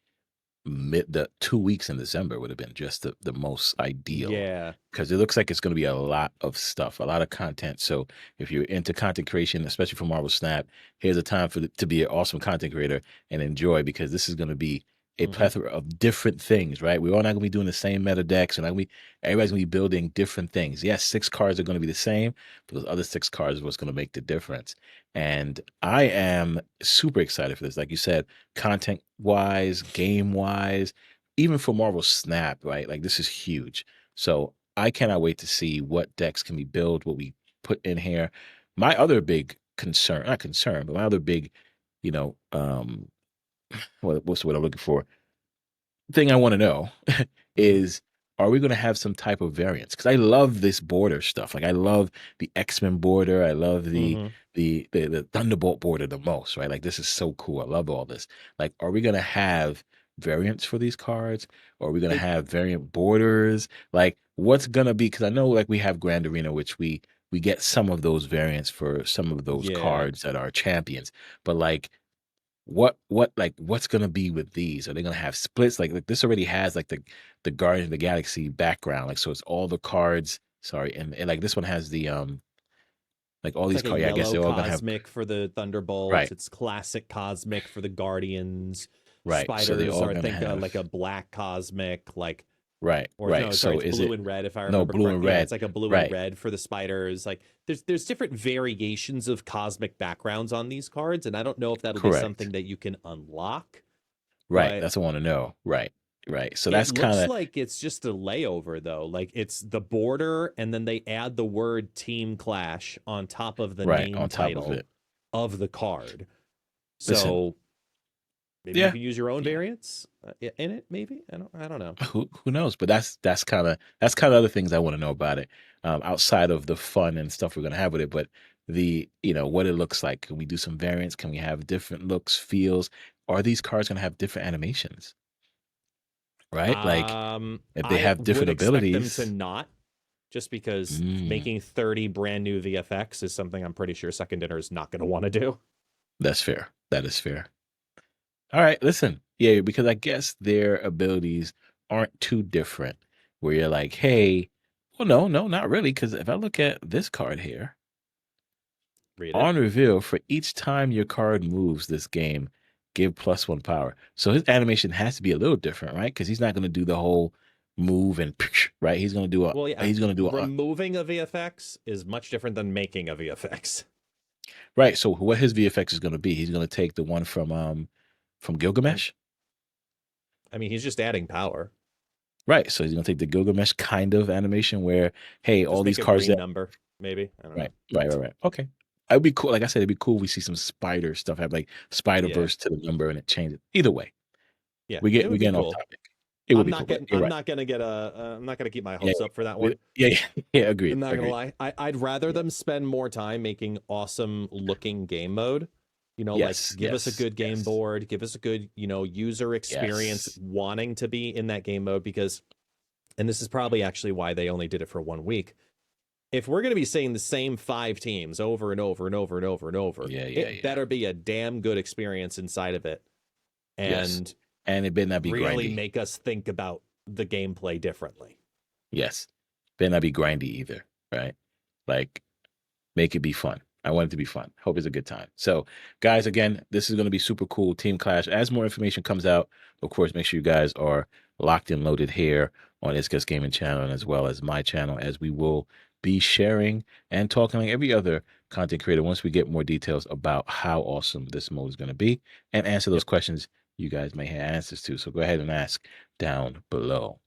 2 weeks in December would have been just the most ideal. Yeah. Because it looks like it's going to be a lot of stuff, a lot of content. So if you're into content creation, especially for Marvel Snap, here's a time to be an awesome content creator and enjoy, because this is going to be a plethora of different things, right? We're all not going to be doing the same meta decks, and everybody's going to be building different things. Yes, 6 cards are going to be the same, but those other 6 cards are what's going to make the difference. And I am super excited for this. Like you said, content wise, game wise, even for Marvel Snap, right? Like this is huge. So I cannot wait to see what decks can be built, what we put in here. My other big concern, not concern, but my other big, what's the word I'm looking for? Thing I want to know is, are we going to have some type of variance? Because I love this border stuff. Like I love the X-Men border. I love the Thunderbolt border the most, right? Like this is so cool. I love all this. Like, are we going to have variants for these cards? Or are we going to have variant borders? Like what's going to be, because I know like we have Grand Arena, which we get some of those variants for some of those cards that are champions. But like, what's gonna be with these? Are they gonna have splits? Like this already has like the Guardian of the Galaxy background, like so it's all the cards. Sorry, and like this one has the like all these cards. Yeah, I guess they're all gonna have cosmic for the Thunderbolts. It's classic cosmic for the Guardians. Right. So they Spiders all are, I gonna think, have like a black cosmic, like Or no, right. sorry, So it's is blue it and red if I no remember blue and correctly. Yeah, red? it's like a blue and Right. red for the spiders. Like there's different variations of cosmic backgrounds on these cards, and I don't know if that'll be something Correct. that you can unlock. Right. But That's what I want to know. Right. Right. So it that's kind looks of like it's just a layover though. Like it's the border, and then they add the word Team Clash on top of the right name on top of title it. of the card. Listen, So maybe you yeah. can use your own variants in it. Maybe I don't know. Who knows? But that's kind of other things I want to know about it, outside of the fun and stuff we're gonna have with it. But the what it looks like. Can we do some variants? Can we have different looks, feels? Are these cards gonna have different animations? Right? Like if they I have would different expect them to abilities, not. just because Mm, making 30 brand new VFX is something I'm pretty sure Second Dinner is not going to want to do. that's fair. That is fair. All right, listen. Yeah, because I guess their abilities aren't too different. Where you're like, hey, well, no, not really. Because if I look at this card here, Read it. on reveal, for each time your card moves this game, give +1 power. So his animation has to be a little different, right? Because he's not going to do the whole move and right. He's going to do a. Well, yeah, He's going to do a. removing a VFX is much different than making a VFX. Right. So what his VFX is going to be? He's going to take the one from Gilgamesh. I mean, he's just adding power. Right. So he's going to take the Gilgamesh kind of animation where, hey, all Just these make a cards green that. number, maybe. I don't know. Right. Okay. It would be cool. Like I said, it'd be cool. We see some spider stuff have like Spider Yeah, Verse to the number and it changes. Either way, yeah, we it get would we be getting off cool. topic. It would be cool. But you're I'm right. not gonna get I'm not gonna keep my Yeah, hopes up for that yeah, one. yeah, yeah. I'm Agreed. not gonna Agreed. lie. I'd rather Yeah. them spend more time making awesome looking game mode. You know, like Yes. give us a Yes. good game Yes. board, give us a good, user experience Yes. wanting to be in that game mode because, and this is probably actually why they only did it for 1 week. If we're going to be seeing the same 5 teams over and over and over and over and over, Yeah. it better be a damn good experience inside of it Yes. and And it better not be really grindy. make us think about the gameplay differently. Yes. Better not be grindy either. Right. Like make it be fun. I want it to be fun. Hope it's a good time. So, guys, again, this is going to be super cool. Team Clash. As more information comes out, of course, make sure you guys are locked and loaded here on ItsGuestGaming channel and as well as my channel, as we will be sharing and talking like every other content creator once we get more details about how awesome this mode is going to be and answer those Yep. questions you guys may have answers to. So go ahead and ask down below.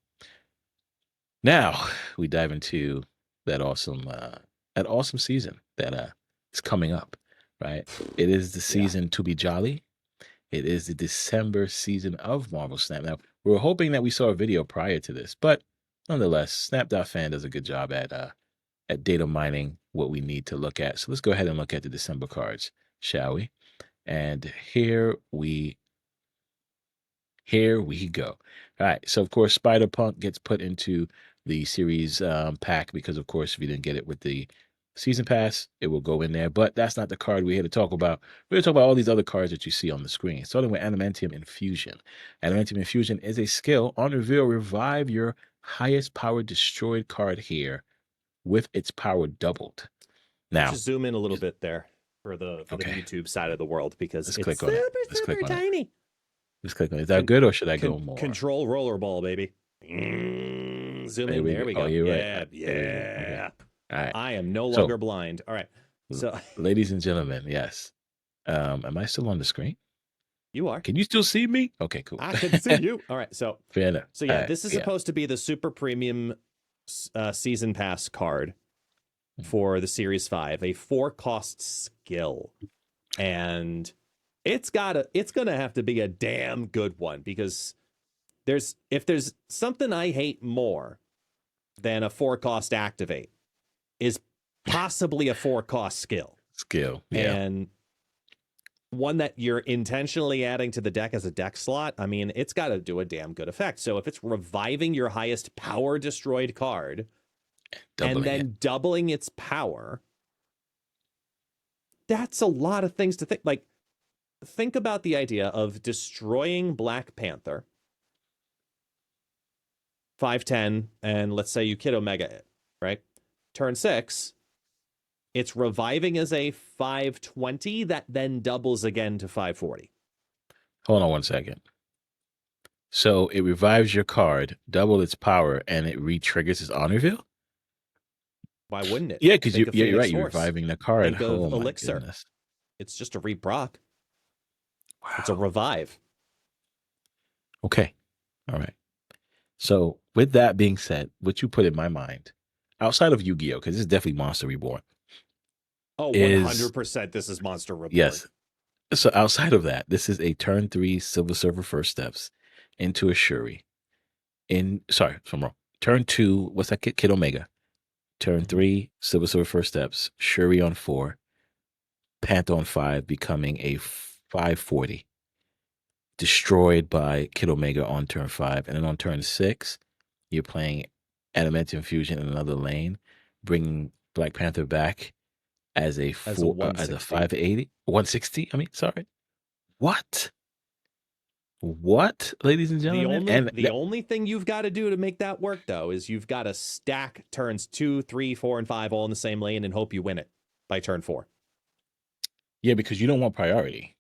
Now we dive into that awesome season that is coming up, right? It is the Yeah. season to be jolly. It is the December season of Marvel Snap. Now we were hoping that we saw a video prior to this, but nonetheless, Snap.fan does a good job at data mining what we need to look at. So let's go ahead and look at the December cards, shall we? And here we go. All right. So, of course, Spider-Punk gets put into the series pack because, of course, if you didn't get it with the season pass, it will go in there. But that's not the card we're here to talk about. We're going to talk about all these other cards that you see on the screen, starting with Adamantium Infusion. Adamantium Infusion is a skill. On reveal, revive your highest power destroyed card here with its power doubled. Now, Just zoom in a little bit there for the okay, YouTube side of the world because let's it's click on it. super, Let's click super on it. tiny. Let's click on it. Is that good or should I go more? Control rollerball, baby. Zoom in. There we go. Oh, you're Yeah, right. yeah. Okay. All right. I am no So, longer blind. All right. So ladies and gentlemen, yes. Am I still on the screen? you are. Can you still see me? Okay, cool. I can see you. All right. So Fair enough. yeah, All right, this is yeah. supposed to be the super premium season pass card for the Series 5, a 4-cost skill. And it's gonna have to be a damn good one because if there's something I hate more than a 4-cost activate is possibly a 4-cost skill. Yeah. And one that you're intentionally adding to the deck as a deck slot, I mean, it's got to do a damn good effect. So if it's reviving your highest power destroyed card doubling its power, that's a lot of things to think. Like, think about the idea of destroying Black Panther, 5/10, and let's say you Kid Omega it, right? Turn 6, it's reviving as a 5/20 that then doubles again to 5/40. Hold on one second. So it revives your card, double its power, and it re-triggers its on reveal? Why wouldn't it? Yeah, because Think you're of Phoenix right. You're Force. reviving the card. Think of Oh my Elixir. goodness. It's just a reproc. Wow. It's a revive. Okay. All right. So with that being said, what you put in my mind, outside of Yu-Gi-Oh, because this is definitely Monster Reborn. Oh, is 100% this is Monster Reborn. Yes. So outside of that, this is a turn 3 Silver Surfer first steps into a Shuri. Sorry, if I'm wrong. Turn 2, what's that Kid Omega? Turn 3, Silver Surfer first steps, Shuri on 4, Panther on 5, becoming a 540. Destroyed by Kid Omega on turn 5. And then on turn 6, you're playing Adamantium Fusion in another lane, bringing Black Panther back as a as a as a 160. 580, 160. I mean, sorry. What? What, ladies and The gentlemen? only And the only thing you've got to do to make that work though is you've got to stack turns 2, 3, 4, and 5 all in the same lane and hope you win it by turn 4. yeah, because you don't want priority.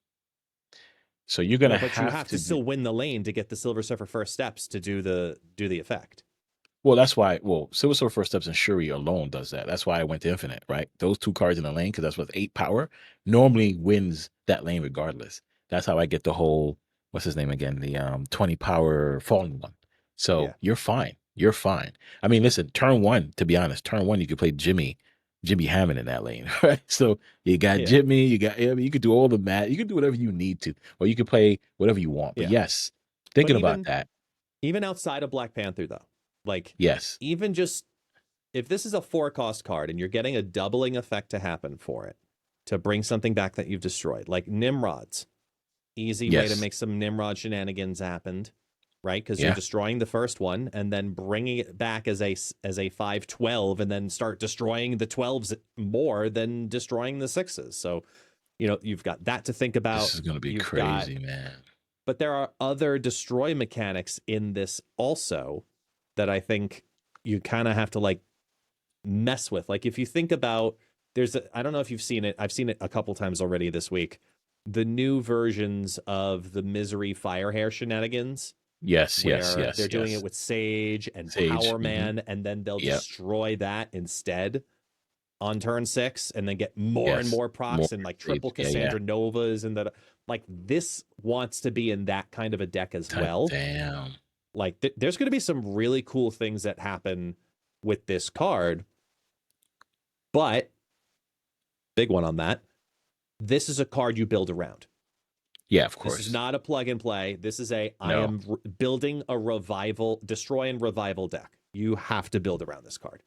So you're No, gonna but you have have to to do still win the lane to get the Silver Surfer first steps to do the effect. well, that's why Silver Surfer First Steps and Shuri alone does that. That's why I went to Infinite, right? Those two cards in the lane, because that's with 8 power, normally wins that lane regardless. That's how I get the whole what's his name again? The 20 power fallen one. So Yeah. you're fine. You're fine. I mean, listen, turn one, to be honest, turn one, you could play Jimmy Hammond in that lane, right? So you got Yeah. Jimmy, I mean, you could do all the math, you can do whatever you need to, or you could play whatever you want. But Yeah. yes, But thinking about that, even outside of Black Panther though, like yes, even just if this is a 4-cost card and you're getting a doubling effect to happen for it to bring something back that you've destroyed, like Nimrods, easy way to yes, make some Nimrod shenanigans happen, right? Because you're yeah. destroying the first one and then bringing it back as a 5/12 and then start destroying the 12s more than destroying the 6s. So, you've got that to think This about. is gonna be You've got, crazy, man. but there are other destroy mechanics in this also that I think you kind of have to like mess with. Like if you think about, I don't know if you've seen it. I've seen it a couple times already this week. The new versions of the Misery Firehair shenanigans, Yes, yes, where they're yes, doing it yes. with Sage and Sage. Power Man, and then they'll Yep. destroy that instead on turn 6, and then get more and Yes. more More procs and like triple Sage. Yeah, yeah. Cassandra Novas, and that like this wants to be in that kind of a deck as well. Damn. Like there's going to be some really cool things that happen with this card, but big one on that. This is a card you build around. Yeah, of This is course. not a plug and play. This is I No. am building a revival, destroy and revival deck. You have to build around this card.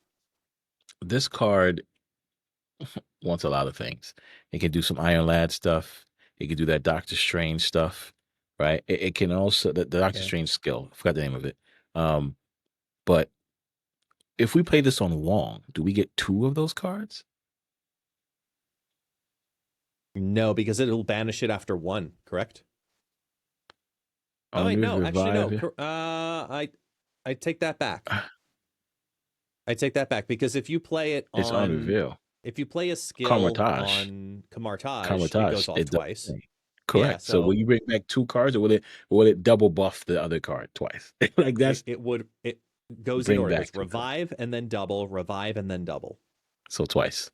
This card wants a lot of things. It can do some Iron Lad stuff. It can do that Doctor Strange stuff, right? It can also the Doctor Yeah. Strange skill. I forgot the name of it. But if we play this on Wong, do we get 2 of those cards? No, because it'll banish it after 1, correct? Oh wait, Only no, actually revive no. it. I take that back. I take that back because if you play it It's on on reveal. if you play a skill Karmatage. on Kamartage, it goes Karmatage, off it does twice. say. Yeah, Correct. So will so you bring back 2 cards or will it double buff the other card twice? Like that's it goes in bring order. It goes back 2 cards. revive and then double, revive and then double. So twice.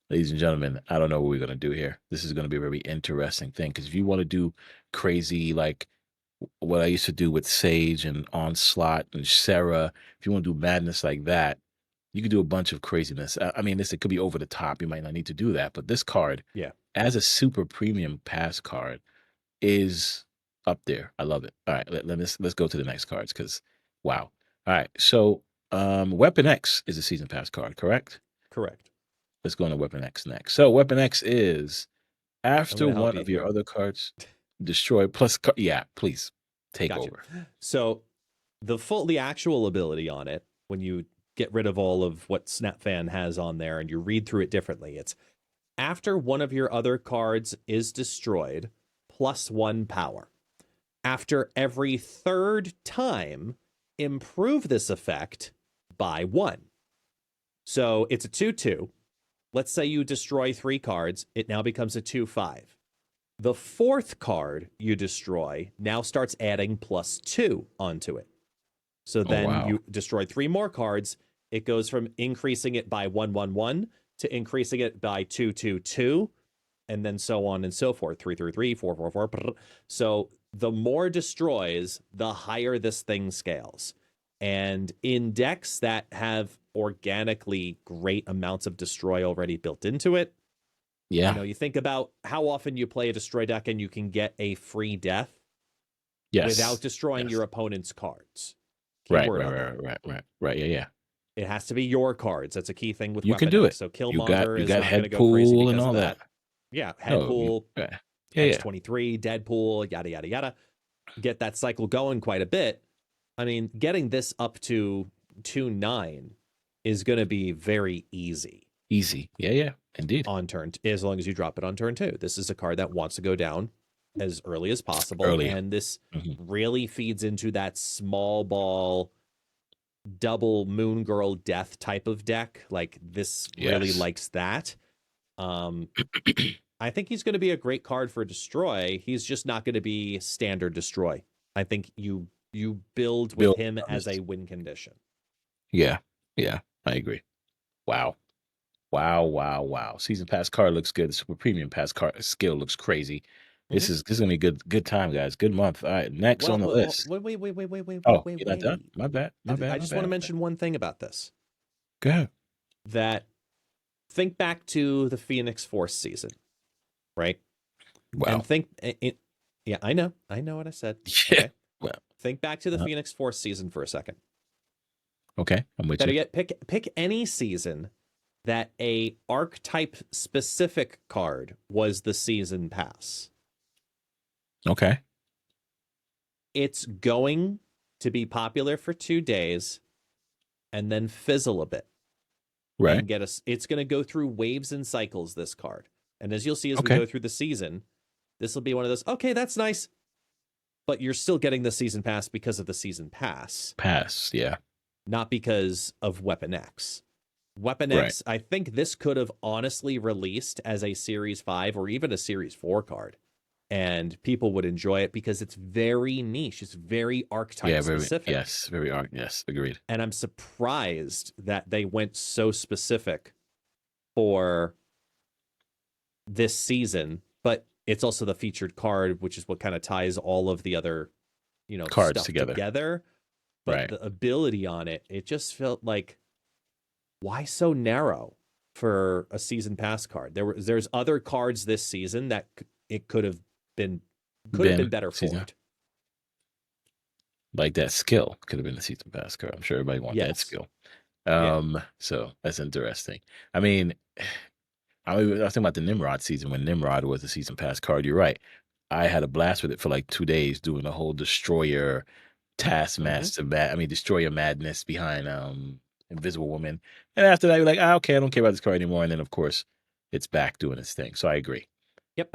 Ladies and gentlemen, I don't know what we're gonna do here. This is gonna be a very interesting thing because if you want to do crazy like what I used to do with Sage and Onslaught and Sarah, if you want to do madness like that, you could do a bunch of craziness. I mean, it could be over the top. You might not need to do that, but this card, Yeah. as a super premium pass card, is up there. I love it. All right, let's go to the next cards because wow. All right, so Weapon X is a season pass card, correct? Correct. Let's go into Weapon X next. So Weapon X is I'm after going to help one you of your here. other cards destroy plus yeah, please take Gotcha. over. So the actual ability on it, when you get rid of all of what SnapFan has on there and you read through it differently, it's after one of your other cards is destroyed, +1 power. After every third time, improve this effect by 1. So it's a 2/2. Let's say you destroy 3 cards, it now becomes a 2/5. The 4th card you destroy now starts adding +2 onto it. So Oh then wow. you destroy 3 more cards. It goes from increasing it by 1/1/1 to increasing it by 2/2/2, and then so on and so forth. 3/3/3, 4/4/4. So the more destroys, the higher this thing scales. And in decks that have organically great amounts of destroy already built into it, Yeah. you think about how often you play a destroy deck and you can get a free death without Yes. destroying Yes. your opponent's cards. Right, Keyword right, on right, that. right, right, right. Yeah, yeah. It has to be your cards. That's a key thing with You can Weapon do X. it. So You got Killmonger you is got not going to go crazy Headpool and because all of that. that. Yeah, No, Headpool, yeah, yeah, yeah. X-23, Deadpool, yada, yada, yada. Get that cycle going quite a bit. I mean, getting this up to 2-9 is going to be very easy Easy. Yeah, indeed. on as long as you drop it on turn 2. This is a card that wants to go down as early as possible, Early. and this Mhm. really feeds into that small ball double Moon Girl death type of deck. Like, this really Yes. likes that. I think he's going to be a great card for destroy. He's just not going to be standard destroy. I think you build with Build him on as this. a win condition. Yeah, I agree. Wow. Wow. Season pass card looks good. The super premium pass card skill looks crazy. Mm-hmm. This is gonna be good time, guys. Good month. All right, next on the Well, list. Oh, you're not done? wait. My bad. I just want to mention one thing about this. Go ahead. That think back to the Phoenix Force season, right? And Wow. think yeah, I know what I said. Yeah. Okay. Well, Think back to the uh, Phoenix Force season for a second. okay, I'm with Better you. yet, pick any season that a archetype specific card was the season pass. Okay. It's going to be popular for 2 days and then fizzle a bit Right. and it's going to go through waves and cycles, this card. And as you'll see as we Okay. go through the season, this will be one of those, okay, that's nice, but you're still getting the season pass because of the season pass, Pass. Yeah. not because of Weapon X. Weapon Right. X, I think this could have honestly released as a Series 5 or even a Series 4 card, and people would enjoy it because it's very niche. It's very archetype Yeah. Very. specific. Yes. Very art. Yes. Agreed. And I'm surprised that they went so specific for this season, but it's also the featured card, which is what kind of ties all of the other, Cards stuff together. But Right. the ability on it just felt like, why so narrow for a season pass card? There's other cards this season that it could have been better for it. Like that skill could have been the season pass card. I'm sure everybody wants that Yes. skill. Yeah. So that's interesting. I mean, I was thinking about the Nimrod season when Nimrod was a season pass card. You're right. I had a blast with it for like 2 days doing the whole destroyer taskmaster destroyer madness behind Invisible Woman. And after that, you're like, okay, I don't care about this card anymore. And then of course it's back doing its thing. So I agree. Yep.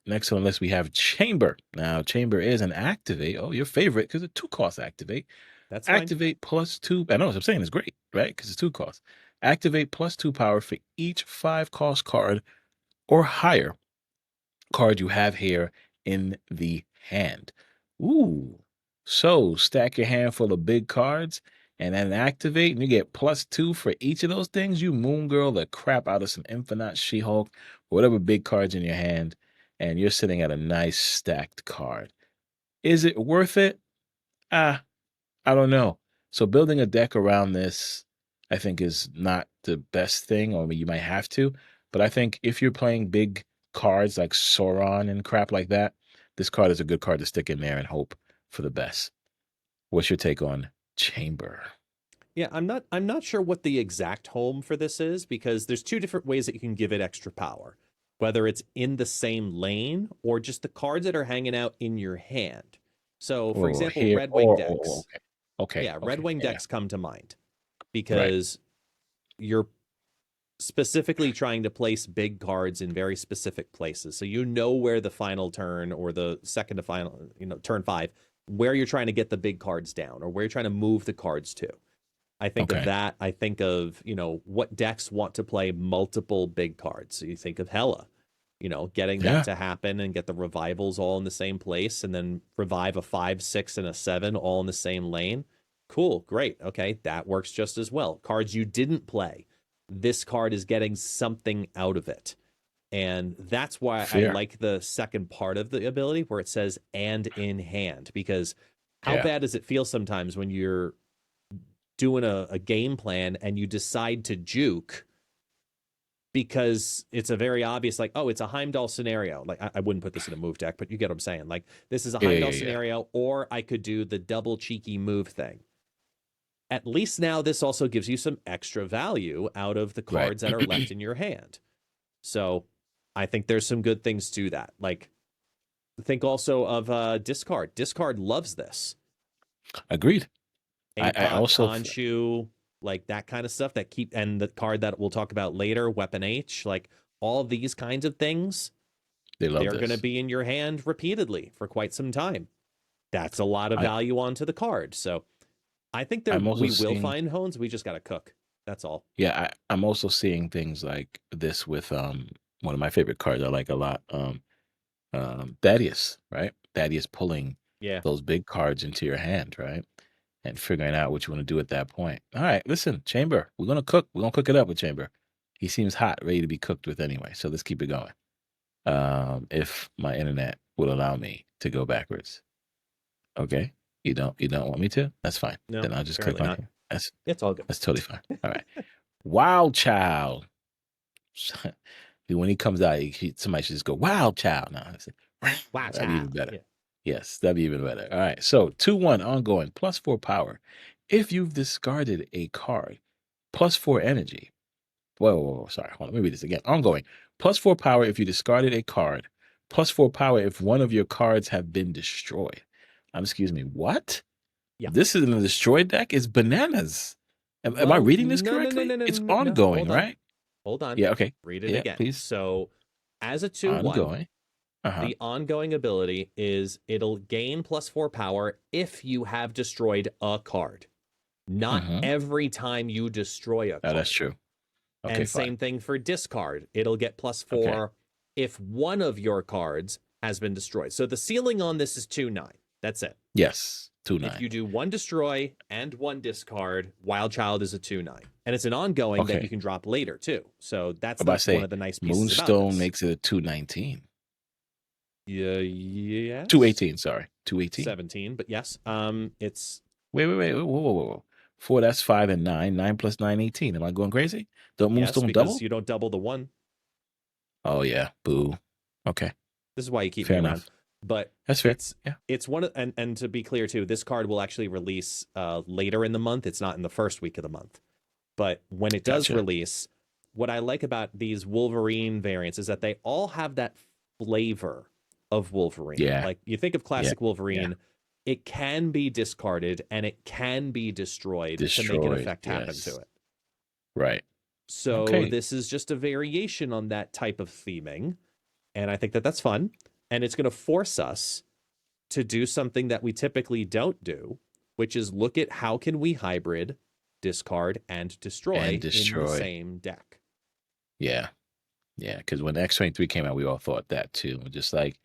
Next on the list we have Chamber. Now Chamber is an activate. Oh, your favorite because it's 2-cost activate. That's fine. Activate +2. I know what I'm saying. It's great, right? Because it's 2 costs. Activate +2 power for each 5-cost card or higher card you have here in the hand. Ooh. So stack your hand full of big cards and then activate, and you get +2 for each of those things. You moon girl the crap out of some Infinite She-Hulk, whatever big cards in your hand, and you're sitting at a nice stacked card. Is it worth it? I don't know. So building a deck around this, I think, is not the best thing, or you might have to. But I think if you're playing big cards like Sauron and crap like that, this card is a good card to stick in there and hope for the best. What's your take on Chamber? Yeah, I'm not sure what the exact home for this is, because there's 2 different ways that you can give it extra power. Whether it's in the same lane or just the cards that are hanging out in your hand. So, for Or example, here, Red Wing or decks. okay, Yeah, Red okay, Wing yeah, decks come to mind right, because you're specifically trying to place big cards in very specific places. So you know where the final turn or the second to final, turn 5, where you're trying to get the big cards down or where you're trying to move the cards to. I think of okay, that. I think of, what decks want to play multiple big cards. So you think of Hela, getting that yeah, to happen and get the revivals all in the same place and then revive a 5, 6, and a 7 all in the same lane. Cool. Great. Okay. That works just as well. Cards you didn't play. This card is getting something out of it. And that's why I fair, like the second part of the ability where it says and in hand, because how yeah, bad does it feel sometimes when you're doing a game plan and you decide to juke because it's a very obvious, like, oh, it's a Heimdall scenario. Like, I wouldn't put this in a move deck, but you get what I'm saying. Like, this is a Heimdall yeah, scenario, or I could do the double cheeky move thing. At least now this also gives you some extra value out of the right, cards that are left in your hand. So I think there's some good things to that. Like, think also of discard. Discard loves this. Agreed. I APOC, also Khonshu, like that kind of stuff that keep, and the card that we'll talk about later, Weapon H, like all these kinds of things, they love they're going to this. be in your hand repeatedly for quite some time. That's a lot of I value onto the card. So I think there I'm also we will seeing find hones. We just got to cook. That's all. yeah, I'm also seeing things like this with one of my favorite cards I like a lot. Thaddeus, right? Thaddeus pulling Yeah. those big cards into your hand, right? And figuring out what you want to do at that point. All right, listen, Chamber, we're gonna cook. We're gonna cook it up with Chamber. He seems hot, ready to be cooked with anyway. So let's keep it going. If my internet will allow me to go backwards. Okay. You don't want me to? That's fine. No, Then I'll just click apparently on not. here. That's It's all good. that's totally fine. All right. Wild Child. When he comes out, somebody should just go, Wild Child. No, Wow, that'd be even child. better. Yeah. Yes, that'd be even better. All right. So 2-1 ongoing, +4 power. If you've discarded a card, +4 energy. Whoa, sorry. Hold on. Let me read this again. Ongoing. +4 power if you discarded a card. +4 power if one of your cards have been destroyed. Excuse me. What? Yeah. This is in a destroyed deck? It's bananas. Am I Well, reading this no, no, no, correctly? no, no, It's no, no. ongoing, Hold on. right? Hold on. Yeah, okay. Read it Yeah, again. please. So as a 2/1, Ongoing. Uh-huh. the ongoing ability is it'll gain +4 power if you have destroyed a card. Not Mm-hmm. every time you destroy a Oh, card. that's true. Okay, And fine. same thing for discard. It'll get +4 Okay. if one of your cards has been destroyed. So the ceiling on this is 2/9. That's it. Yes. If 2-9. you do one destroy and one discard, Wild Child is a 2/9. And it's an ongoing that Okay. you can drop later too. So that's I'm about to one say of the nice pieces about Moonstone this. makes it a 219. Yeah, yes. 218, sorry. 218. 17, but yes. It's Wait. Whoa. 4, that's 5 and 9. 9 plus 9, 18. Am I going crazy? Don't yes, Moonstone because double? you don't double the one. Oh, yeah. Boo. Okay. This is why you keep Fair me enough. around. But That's fair. Yeah. it's one of, and to be clear too, this card will actually release later in the month. It's not in the first week of the month. But when it does Gotcha. release, what I like about these Wolverine variants is that they all have that flavor of Wolverine. Yeah. Like you think of classic Yeah. Wolverine, it can be discarded and it can be destroyed to make an Destroyed. effect happen Yes. to it. Right. So Okay. this is just a variation on that type of theming. And I think that that's fun. And it's going to force us to do something that we typically don't do, which is look at how can we hybrid, discard, and destroy, in the same deck. Yeah. Yeah. Because when X-23 came out, we all thought that too. We're just like,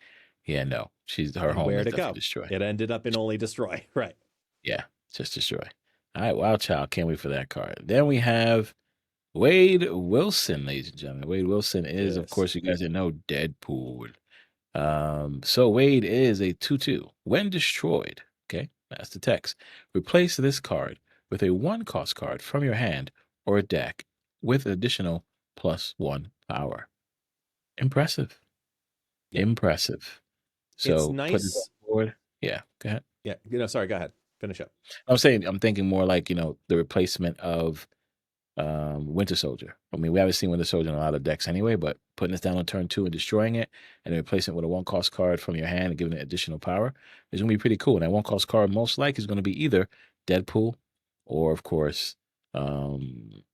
yeah, no. Her And home where is to definitely go? destroy. It ended up in only destroy. Right. Yeah. Just destroy. All right. Wild Child. Can't wait for that card. Then we have Wade Wilson, ladies and gentlemen. Wade Wilson is, of Yes. course, you guys that know Deadpool. So Wade is a 2/2. When destroyed, okay, that's the text. Replace this card with a 1-cost card from your hand or deck with additional +1 power. Impressive. Yeah. Impressive. It's So put this nice. on board. Yeah, go ahead. Yeah. Sorry, go ahead. Finish up. I'm thinking more like, the replacement of Winter Soldier. I mean, we haven't seen Winter Soldier in a lot of decks anyway, but putting this down on turn 2 and destroying it and then replacing it with a 1-cost card from your hand and giving it additional power is going to be pretty cool. And that 1-cost card most likely is going to be either Deadpool or, of course,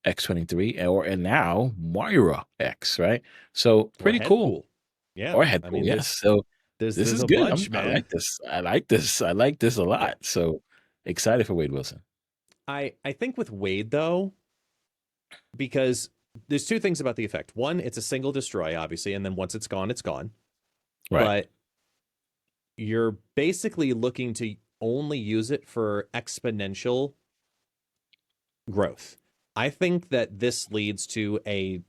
X-23 and now Moira X, right? So pretty cool. Yeah. Or I Headpool, mean, yes. So this there's is a good. bunch, I man. like this. I like this. I like this a lot. Yeah. So excited for Wade Wilson. I think with Wade though, because there's two things about the effect. One, it's a single destroy, obviously, and then once it's gone, it's gone. Right. But you're basically looking to only use it for exponential growth. I think that this leads to a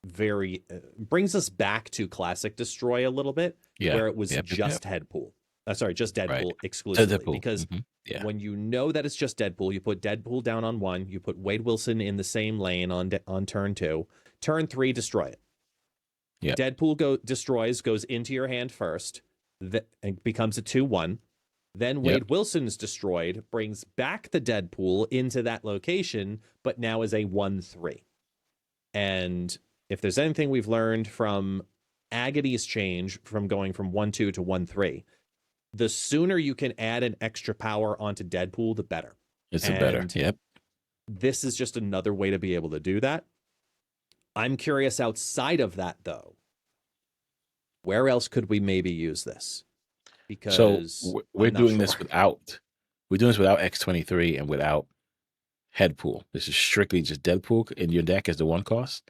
very brings us back to classic destroy a little bit, where it was just Deadpool. Just Deadpool exclusively. Deadpool. Because when you know that it's just Deadpool, you put Deadpool down on 1, you put Wade Wilson in the same lane on turn 2, turn 3 destroy it. Yeah. Deadpool goes into your hand first, and becomes a 2/1. Then Wade Wilson's destroyed, brings back the Deadpool into that location, but now is a 1/3. And if there's anything we've learned from Agony's change from going from 1/2 to 1/3, the sooner you can add an extra power onto Deadpool, the better. It's a better. And Yep. this is just another way to be able to do that. I'm curious outside of that, though. Where else could we maybe use this? So Because we're I'm not doing sure. this without X23 and without Headpool. This is strictly just Deadpool in your deck as the one cost.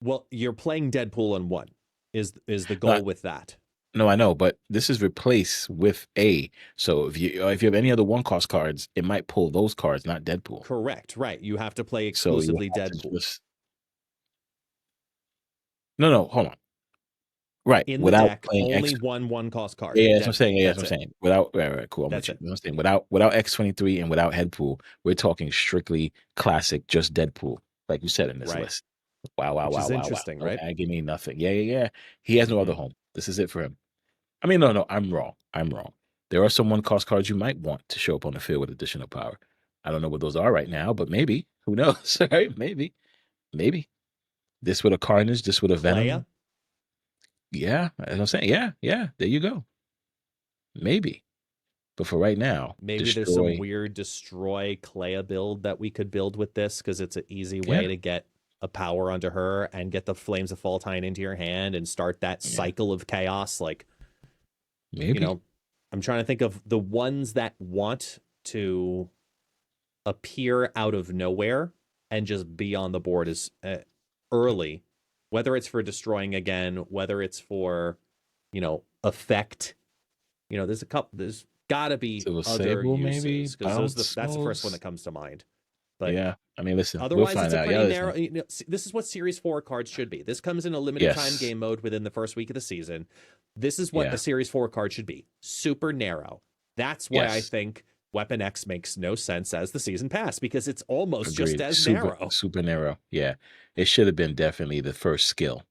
Well, you're playing Deadpool on one. Is the No, goal with that? no, I know, but this is replaced with A. So if you have any other one cost cards, it might pull those cards, not Deadpool. Correct. Right. You have to play So you exclusively have to Deadpool. just no, hold on. Right, In the without deck, playing only X. one cost card. Yeah, that's what I'm saying. Yeah, that's That's what I'm it. saying. Without right, cool. I'm That's with you. it. You know what I'm saying? Without X23 and without Headpool, we're talking strictly classic, just Deadpool, like you said in this Right. list. Wow. Which is Wow. interesting, No right? agony, nothing. Yeah. He has no other Mhm. home. This is it for him. I mean, no, I'm wrong. There are some one cost cards you might want to show up on the field with additional power. I don't know what those are right now, but maybe. Who knows? Right? Maybe. This with a Carnage, this with a Clea? Venom. Yeah, as I'm saying. Yeah. There you go. Maybe. But for right now, Maybe there's some destroy. weird destroy Clea build that we could build with this because it's an easy Yeah. way to get a power onto her and get the Flames of Faltine into your hand and start that Yeah. cycle of chaos. Like, Maybe. I'm trying to think of the ones that want to appear out of nowhere and just be on the board as early, whether it's for destroying again, whether it's for, effect. There's got to be Civil other Sable, maybe uses because bounce that's the first one moves. that comes to mind. But Yeah. I mean, listen, we'll otherwise, find it's a out. pretty Yeah, narrow. listen. This is what Series 4 cards should be. This comes in a limited time Yes. game mode within the first week of the season. This is what Yeah. a Series 4 card should be. Super narrow. That's why I Yes. think Weapon X makes no sense as the season pass because it's almost just Agreed. as narrow. Super narrow. Yeah. It should have been definitely the first skill.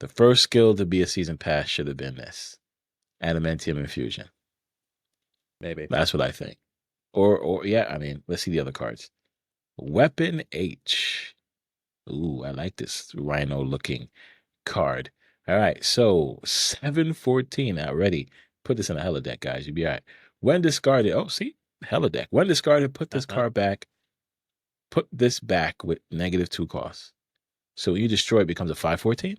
The first skill to be a season pass should have been this. Adamantium infusion. Maybe. That's what I think. Or yeah, I mean, let's see the other cards. Weapon H. Ooh, I like this rhino looking card. All right, so 714 already. Put this in a hella deck, guys. You'll be all right. When discarded, oh, see, hella deck. When discarded, put this card back. Put this back with -2 costs. So when you destroy it, becomes a 514.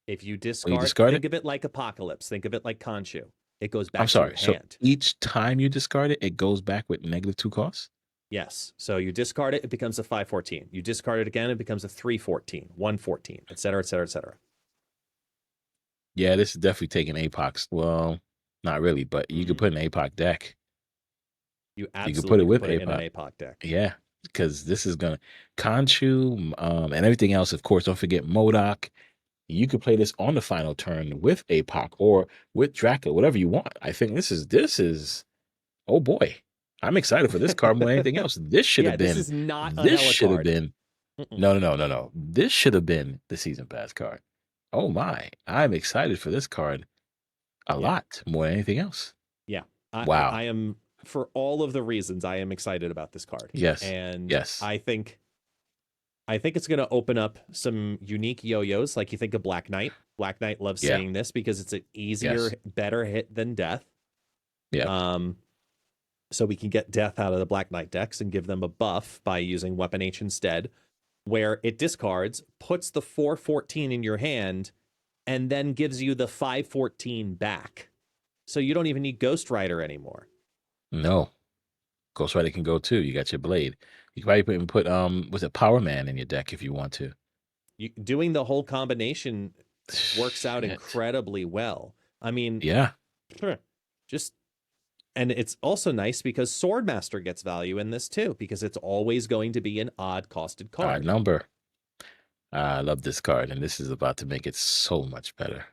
If you When you discard, discard think it, of it like Apocalypse. Think of it like Khonshu. It goes I'm back to your sorry. So hand. each time you discard it, it goes back with -2 costs. Yes. So you discard it, it becomes a 514. You discard it again, it becomes a 314, 114, et cetera, et cetera, et cetera. Yeah, this is definitely taking APOCs. Well, not really, but you could put an APOC deck. You You could put it absolutely with put it in an APOC. APOC deck. Yeah, because this is gonna Conchu, and everything else. Of course, don't forget Modoc. You could play this on the final turn with APOC or with Dracula, whatever you want. I think this is. Oh boy, I'm excited for this card more than anything else. This should Yeah, have this been. is not a This hella should have card. been. No. This should have been the season pass card. Oh my, I'm excited for this card a lot more than anything else. Yeah. Wow. I am, for all of the reasons, I am excited about this card. Yes. And Yes. I think it's going to open up some unique yo-yos. Like you think of Black Knight. Black Knight loves Yeah. seeing this because it's an easier, better hit than death. Yeah. So we can get death out of the Black Knight decks and give them a buff by using Weapon H instead, where it discards, puts the 414 in your hand, and then gives you the 514 back. So you don't even need Ghost Rider anymore. No. Ghost Rider can go too. You got your blade. You can probably put was it Power Man in your deck if you want to. Doing the whole combination works out Shit. incredibly well. I mean, Yeah. And it's also nice because Swordmaster gets value in this too, because it's always going to be an odd costed card. Odd number. I love this card, and this is about to make it so much better.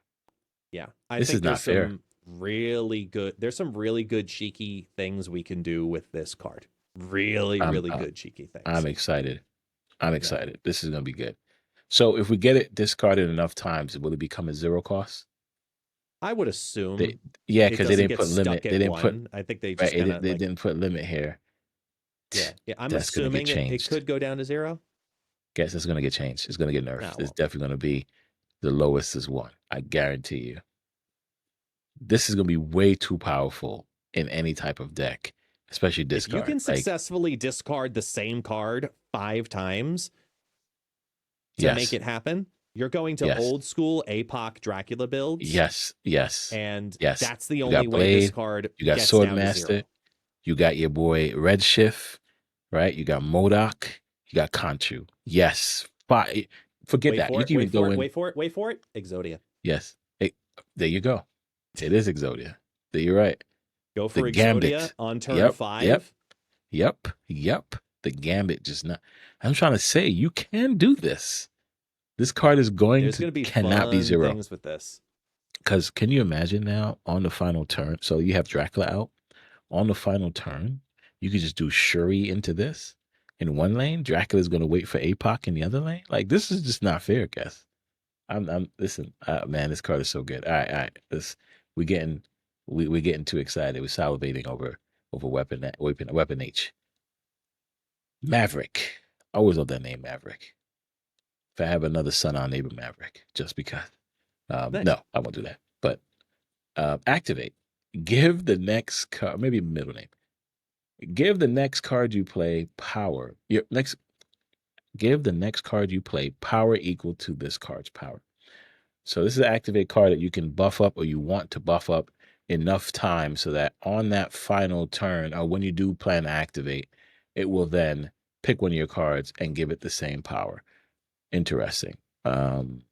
Yeah. This is not fair. There's some really good cheeky things we can do with this card. Really good cheeky things. I'm excited. This is gonna be good. So if we get it discarded enough times, will it become a 0 cost? I would assume. Because they didn't put limit. They didn't put. I think they just they didn't put limit here. Yeah. I'm That's gonna assuming get it changed. could go down to 0. Guess it's gonna get changed. It's gonna get nerfed. Oh, It's well. definitely gonna be the lowest is 1. I guarantee you. this is gonna be way too powerful in any type of deck, especially If you discard. can Like, successfully discard the same card 5 times to make yes, it happen, you're going to yes, old school APOC Dracula builds, yes, yes, and yes. that's the You only got way this Blade, card you got gets down to Swordmaster, 0. you got your boy Redshift, right? You got Modoc, you got Conchu. Yes. Forget Wait that. for You it, can even wait throw for it, in, wait for it, wait for it. Exodia. yes. There you go. It is Exodia. There you're right. Go The for Exodia Gambit. on turn Yep, yep, 5. yep. The Gambit just not. I'm trying to say, you can do this. This card is There's going to be cannot be fun 0. things with this. Because can you imagine now on the final turn? So you have Dracula out. On the final turn, you could just do Shuri into this in one lane. Dracula's going to wait for APOC in the other lane. Like, this is just not fair, guys. Listen, man, this card is so good. All right. We getting, we're getting too excited. We're salivating over weapon H. Maverick. I always love that name, Maverick. If I have another son, I'll name him Maverick, just because. Nice. No, I won't do that. But activate. Give the next card, maybe middle name. Give the next card you play power. Give the next card you play power equal to this card's power. So this is an activate card that you can buff up, or you want to buff up enough time so that on that final turn, or when you do plan to activate, it will then pick one of your cards and give it the same power. Interesting. I'm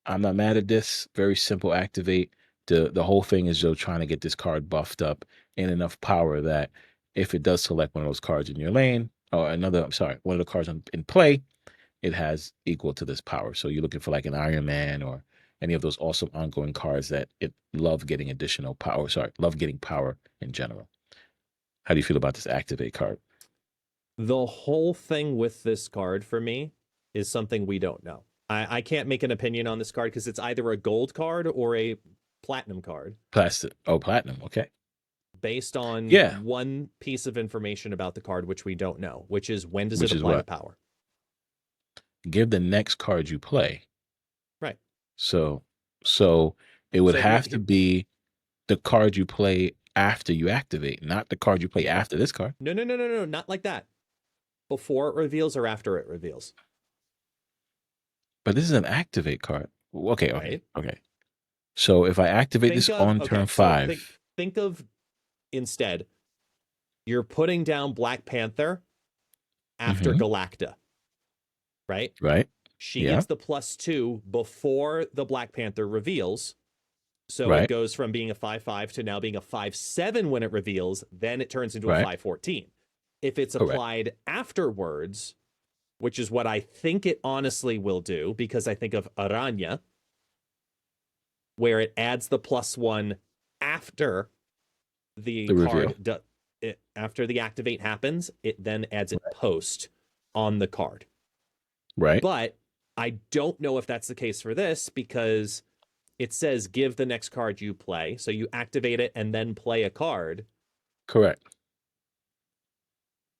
not mad at this. Very simple activate. The whole thing is Joe trying to get this card buffed up in enough power that if it does select one of those cards in your lane, or one of the cards in play, it has equal to this power. So you're looking for like an Iron Man or any of those awesome ongoing cards that it love getting additional power. Love getting power in general. How do you feel about this activate card? The whole thing with this card for me is something we don't know. I can't make an opinion on this card because it's either a gold card or a platinum card Plastic. Oh, platinum. Okay. based on Yeah. one piece of information about the card, which we don't know, which is when does it Which is apply the what? power? Give the next card you play. Right. So, so it would So have to be the card you play after you activate, not the card you play after this card. No, not like that. Before it reveals or after it reveals. But this is an activate card. Okay. Right. So if I activate this on turn 5, think of instead, you're putting down Black Panther after Galacta, right? right? She Yeah, gets the +2 before the Black Panther reveals. So it right, goes from being a 5/5 to now being a 5/7 when it reveals. Then it turns into a right. 5/14. If it's Correct. applied afterwards, which is what I think it honestly will do, because I think of Aranya, where it adds the +1 after the reveal. card, after the activate happens, it then adds it post on the card. Right. But I don't know if that's the case for this because it says give the next card you play. So you activate it and then play a card. Correct.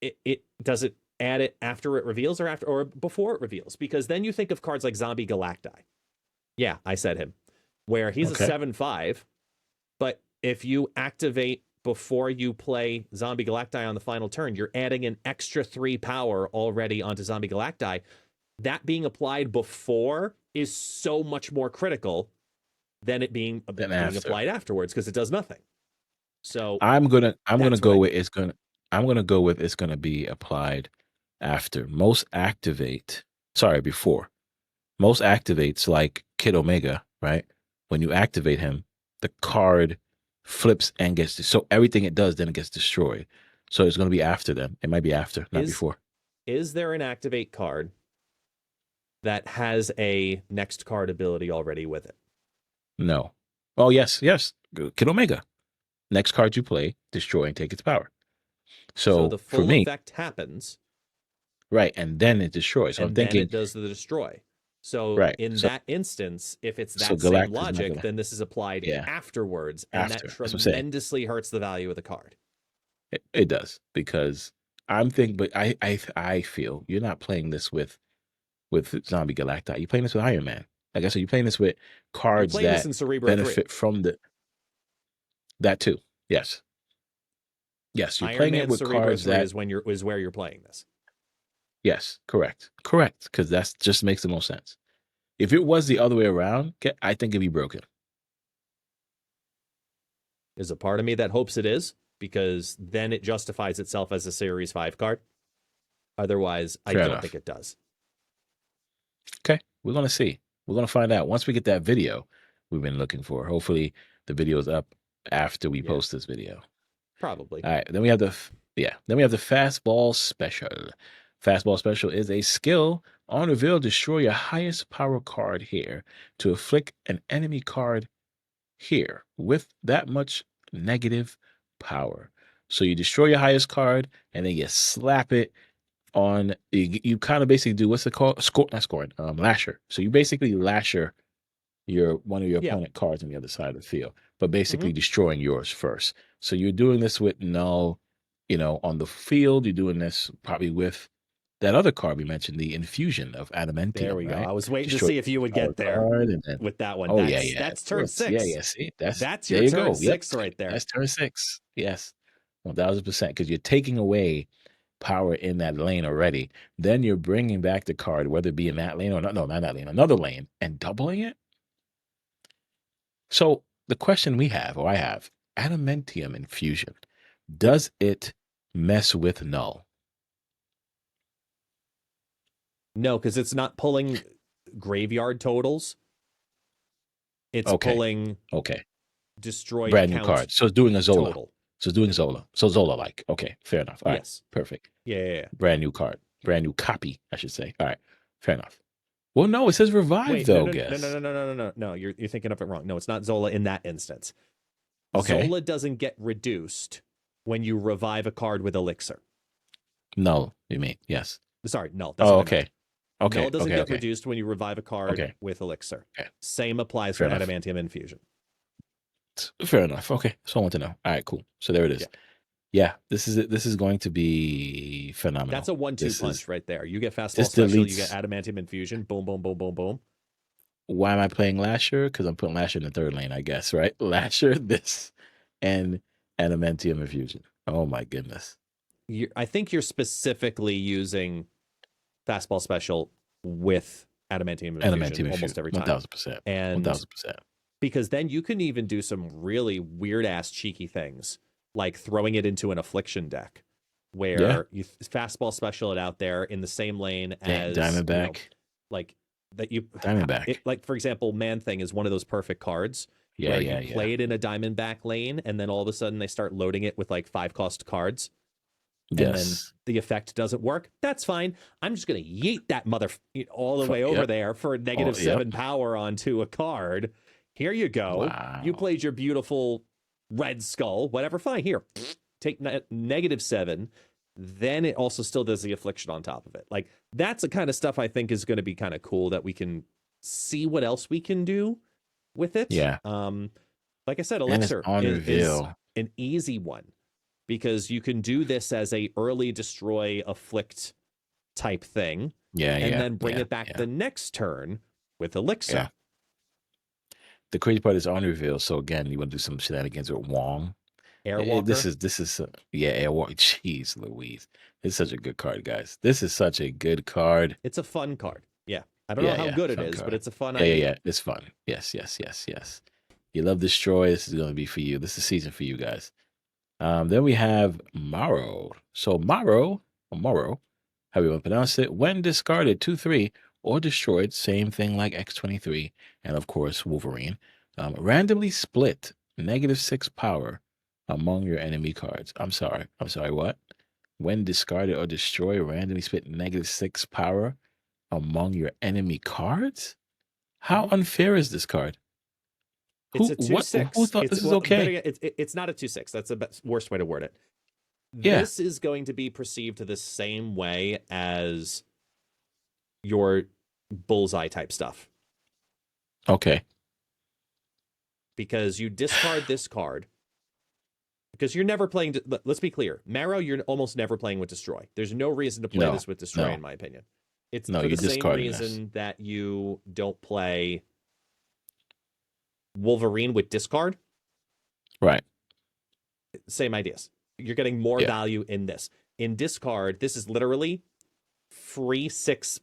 It does it add it after it reveals or before it reveals? Because then you think of cards like Zombie Galacti. Yeah, I said him. Where he's Okay. a 7/5, but if you activate before you play Zombie Galacti on the final turn, you're adding an extra 3 power already onto Zombie Galacti. That being applied before is so much more critical than it being applied afterwards because it does nothing. So I'm gonna go with it's gonna be applied after. Before. Most activates like Kid Omega, right? When you activate him, the card flips and so everything it does then it gets destroyed. So it's gonna be after them. It might be after, not before. Is there an activate card that has a next card ability already with it? No. Oh yes. Kid Omega. Next card you play, destroy and take its power. So So the for full me, effect happens, right, and then it destroys. So I'm and then thinking, it does the destroy. So right. in So that instance, if it's so that same Galactus is not logic, gonna. then this is applied Yeah, afterwards, and that after. That's what I'm saying. tremendously hurts the value of the card. It does because I'm thinking, but I feel you're not playing this with Zombie Galacta. You're playing this with Iron Man. Like I said, you're playing this with You're cards playing this that in Cerebro 3. benefit from the. That too. Yes. Yes, you're Iron playing it Man with Cerebro cards 3 that. is where you're playing this. Yes, correct. Correct. Because that's just makes the most sense. If it was the other way around, I think it'd be broken. There's a part of me that hopes it is, because then it justifies itself as a Series 5 card. Otherwise, I Fair don't enough. think it does. Okay, we're gonna see. We're gonna find out once we get that video we've been looking for. Hopefully, the video is up after we Yeah. post this video. Probably. All right, then we have the Then we have the fastball special. Fastball special is a skill on reveal. Destroy your highest power card here to afflict an enemy card here with that much negative power. So you destroy your highest card and then you slap it on. You kind of basically do what's it called? Not scoring. Lasher. So you basically lasher one of your Yeah. opponent cards on the other side of the field, but Mm-hmm. basically destroying yours first. So you're doing this with null, on the field. You're doing this probably with that other card we mentioned, the infusion of adamantium. There we go. Right? I was waiting Destroy to see if you would power get there card and then, with that one. oh yeah, yeah, That's of turn course. Yeah, 6. yeah. See, That's there your you turn go. Yep, 6 right there. that's turn 6. Yes, 1000%. Because you're taking away power in that lane already. Then you're bringing back the card, whether it be in that lane or not. No, not that lane. Another lane, and doubling it. So the question we have, or I have, adamantium infusion, does it mess with null? No, because it's not pulling graveyard totals. It's pulling destroyed Brand new count card. So it's doing a Zola. total. So it's doing Zola. So Zola like. Okay, fair enough. All right. Yes. Perfect. Yeah. Brand new card. Brand new copy, I should say. All right. Fair enough. Well, no, it says revive Wait, though, no. guess. No. You're thinking of it wrong. No, it's not Zola in that instance. Okay. Zola doesn't get reduced when you revive a card with Elixir. Null, you mean? Yes. Sorry, null. Oh, okay. Okay. Null doesn't okay, get okay. reduced when you revive a card with Elixir. Okay. Same applies Fair for enough. adamantium infusion. Fair enough. Okay. So I want to know. All right, cool. So there it is. Yeah, this is it. This is going to be phenomenal. That's a 1-2 punch right there. You get fastball this special, deletes- you get adamantium infusion. Boom, boom, boom, boom, boom. Why am I playing Lasher? Because I'm putting Lasher in the third lane, I guess, right? Lasher, this, and adamantium infusion. Oh my goodness. I think you're specifically using fastball special with adamantium infusion almost every time. 1000%. And 1000%. because then you can even do some really weird ass cheeky things, like throwing it into an affliction deck, where you fastball special it out there in the same lane as Diamondback. Like that you Diamondback. like for example, Man Thing is one of those perfect cards. Where you play it in a Diamondback lane, and then all of a sudden they start loading it with like 5-cost cards. And then the effect doesn't work. That's fine. I'm just going to yeet that mother all the way over there for -7 power onto a card. Here you go. Wow. You played your beautiful Red Skull. Whatever. Fine. Here. Take -7. Then it also still does the affliction on top of it. Like, that's the kind of stuff I think is going to be kind of cool, that we can see what else we can do with it. Yeah. Like I said, Elixir is an easy one, because you can do this as a early destroy afflict type thing. And then bring it back the next turn with Elixir. Yeah. The crazy part is on reveal. So again, you want to do some shenanigans with Wong. Airwalker. This is Airwalker. Jeez Louise. It's such a good card, guys. This is such a good card. It's a fun card. Yeah. I don't know how good it is, card. but it's a fun idea. Yeah. It's fun. Yes. You love Destroy. This is going to be for you. This is the season for you guys. Then we have Morrow. So Morrow, however you want to pronounce it, when discarded 2/3 or destroyed, same thing like X-23 and of course Wolverine, randomly split -6 power among your enemy cards. I'm sorry, what? When discarded or destroyed, randomly split -6 power among your enemy cards? How unfair is this card? It's a 2/6. Who thought this is okay? It's not a 2/6. That's the worst way to word it. Yeah. This is going to be perceived the same way as your bullseye type stuff. Okay. Because you discard this card. Because you're never playing. Let's be clear. Marrow, you're almost never playing with Destroy. There's no reason to play this with Destroy, in my opinion. It's for the same reason that you don't play Wolverine with discard. Right. same ideas. You're getting more Yeah. value in this. In discard, this is literally free 6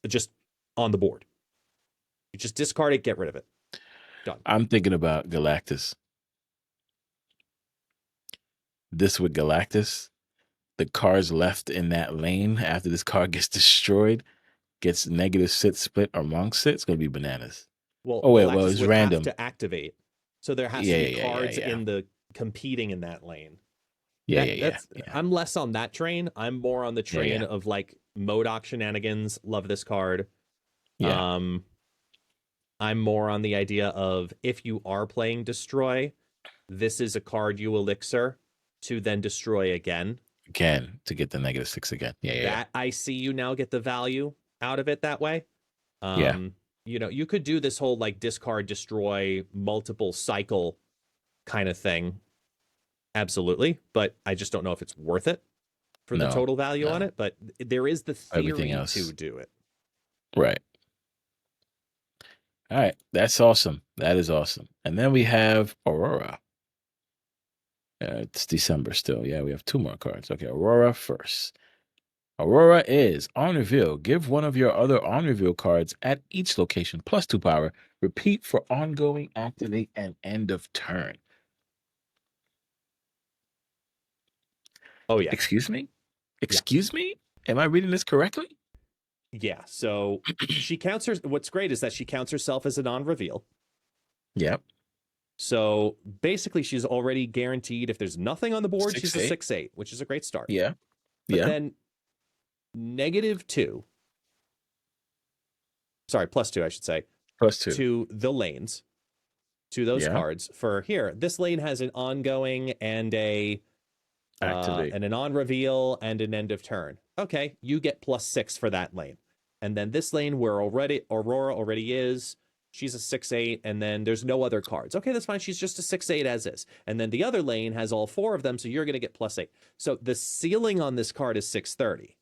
just on the board. You just discard it, get rid of it. Done. I'm thinking about Galactus. This with Galactus, the cards left in that lane after this card gets destroyed gets negative sit split amongst it. It's gonna be bananas. Well, Oh wait, well Galactus it's would have random. to activate. So there has to Yeah, be yeah, yeah, yeah, cards yeah. in the competing in that lane. Yeah, yeah, yeah, That's yeah, I'm less on that train. I'm more on the yeah, train yeah, of like Modoc shenanigans. Love this card. yeah. Um, I'm more on the idea of if you are playing Destroy, this is a card you elixir to then destroy again. Again, to get the -6 again. Yeah, yeah, yeah. That I see you now get the value out of it that way. Yeah. You know, you could do this whole like discard, destroy, multiple cycle kind of thing. Absolutely. But I just don't know if it's worth it for the No, total value on no. it. But there is the Everything theory else. to do it. Right. All right. That's awesome. That is awesome. And then we have Aurora. It's December still. Yeah, we have 2 more cards. Okay, Aurora first. Aurora is on reveal. Give one of your other on reveal cards at each location +2 power. Repeat for ongoing, activate, and end of turn. Oh yeah. Excuse me? Yeah. Excuse me? Am I reading this correctly? Yeah. So she counts her. What's great is that she counts herself as a non-reveal. Yep. So basically, she's already guaranteed if there's nothing on the board, she's a 6/8. 6/8, which is a great start. Yeah. But Yeah. then -2, sorry, +2, I should say, +2. to the lanes, to those Yeah. cards. For here, this lane has an ongoing and Activate. and an on reveal and an end of turn. Okay, you get +6 for that lane. And then this lane where Aurora already is, she's a 6/8, and then there's no other cards. Okay, that's fine. She's just a 6/8 as is. And then the other lane has all 4 of them, so you're going to get +8. So the ceiling on this card is 630.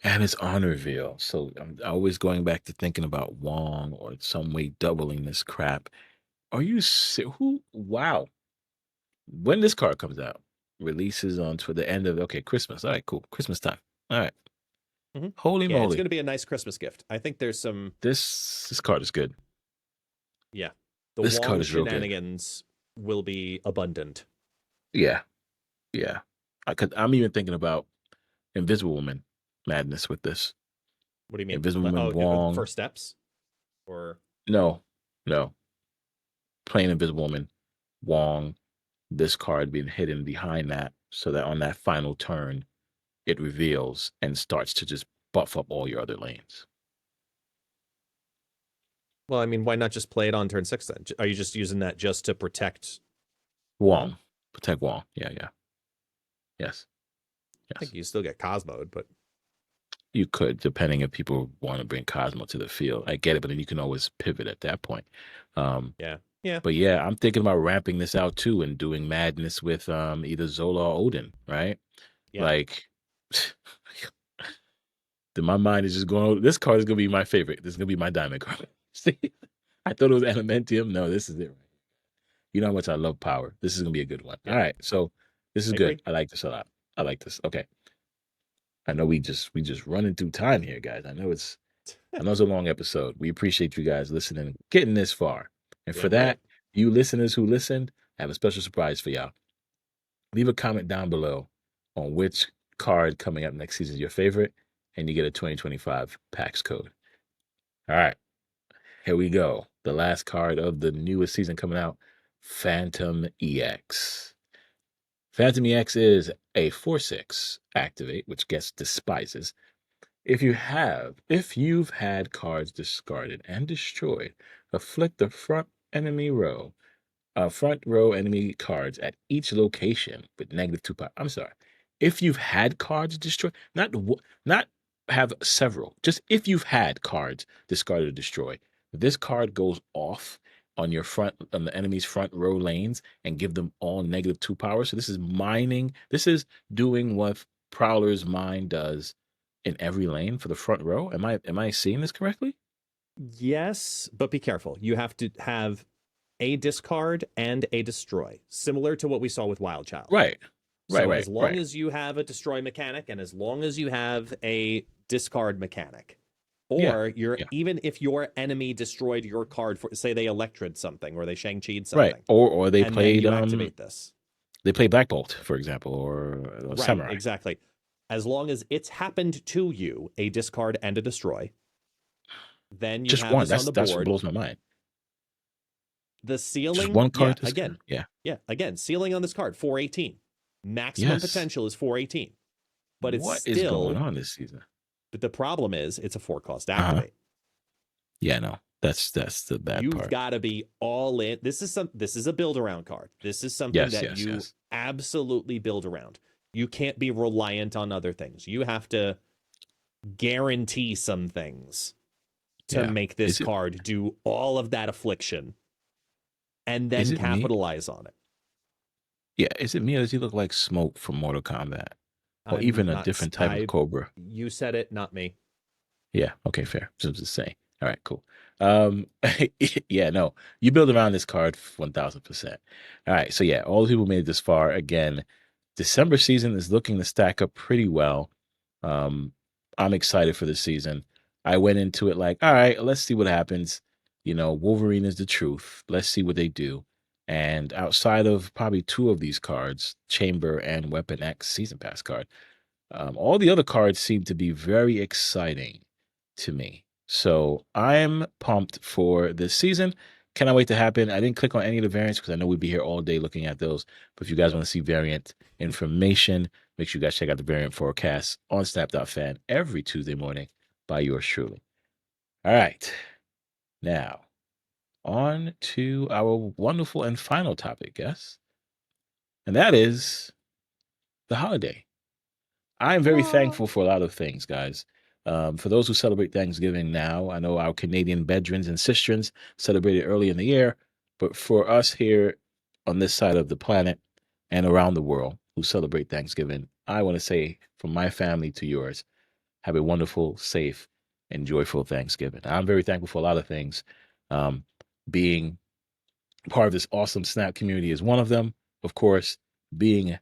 And it's on reveal. So I'm always going back to thinking about Wong or some way doubling this crap. Are you who? Wow. When this card comes out, releases on for the end of Christmas. All right, cool. Christmas time. All right. Mhm. Holy Yeah, it's moly. going to be a nice Christmas gift. I think there's some, This card is good. yeah, the This card Wong is real good. shenanigans will be abundant. Yeah. Yeah. I'm even thinking about Invisible Woman madness with this. What do you mean? Invisible Woman Oh, Wong. first steps? Or No. Plain Invisible Woman, Wong, this card being hidden behind that so that on that final turn, it reveals and starts to just buff up all your other lanes. well, I mean, why not just play it on turn 6 then? Are you just using that just to protect Wong. Protect Wong. Yeah, yeah. Yes. I think you still get Cosmoed, but You could, depending if people want to bring Cosmo to the field. I get it, but then you can always pivot at that point. yeah. But yeah, I'm thinking about ramping this out too and doing madness with either Zola or Odin, right? Yeah. Like then my mind is just going, this card is gonna be my favorite. This is gonna be my diamond card. See, I thought it was Elementium. No, this is it. You know how much I love power. This is gonna be a good one. Yeah. All right. So this is I good. agree. I like this a lot. I like this. Okay. I know we just running through time here, guys. I know it's a long episode. We appreciate you guys listening, getting this far. And for Damn that, right. you listeners who listened, I have a special surprise for y'all. Leave a comment down below on which card coming up next season is your favorite, and you get a 2025 PAX code. All right, here we go. The last card of the newest season coming out, Phantom EX. Phantom EX is a 4/6 activate, which gets despises. If you've had cards discarded and destroyed, afflict the front row enemy cards at each location with -2 power. I'm sorry. If you've had cards destroyed, not have several, just if you've had cards discarded or destroyed, this card goes off on the enemy's front row lanes and give them all -2 power. So this is mining. This is doing what Prowler's mine does in every lane for the front row. Am I seeing this correctly? Yes, but be careful. You have to have a discard and a destroy, similar to what we saw with Wild Child. Right. So as long as you have a destroy mechanic and as long as you have a discard mechanic, or even if your enemy destroyed your card for, say, they Electroed something or they Shang-Chi'd something, right, or they and played then you activate this. They play Black Bolt, for example, or Right, Samurai. exactly. As long as it's happened to you, a discard and a destroy, then you Just have one. this on the That's what board. blows my mind. The Just ceiling, one yeah, card. again, Yeah. again, ceiling on this card, 418. Maximum Yes. potential is 418. But it's What still is going on this season? But the problem is it's a 4-cost to activate. Yeah, no. That's the bad You've part. got to be all in. This is a build around card. This is something that you absolutely build around. You can't be reliant on other things. You have to guarantee some things to make this card do all of that affliction and then capitalize on it. Yeah, is it me or does he look like Smoke from Mortal Kombat? Or even a different type of Cobra? You said it, not me. Yeah, okay, fair. Just saying. All right, cool. Yeah, no, you build around this card 1000%. All right, so yeah, all the people made it this far. Again, December season is looking to stack up pretty well. I'm excited for the season. I went into it like, all right, let's see what happens. You know, Wolverine is the truth. Let's see what they do. And outside of probably 2 of these cards, Chamber and Weapon X Season Pass card, all the other cards seem to be very exciting to me. So I'm pumped for this season. Cannot wait to happen. I didn't click on any of the variants because I know we'd be here all day looking at those. But if you guys want to see variant information, make sure you guys check out the variant forecast on snap.fan every Tuesday morning by yours truly. All right. Now, on to our wonderful and final topic, guys. And that is the holiday. I'm very thankful for a lot of things, guys. For those who celebrate Thanksgiving now, I know our Canadian bedrins and sistrins celebrate it early in the year, but for us here on this side of the planet and around the world who celebrate Thanksgiving, I want to say from my family to yours, have a wonderful, safe, and joyful Thanksgiving. I'm very thankful for a lot of things. Being part of this awesome Snap community is one of them. Of course, being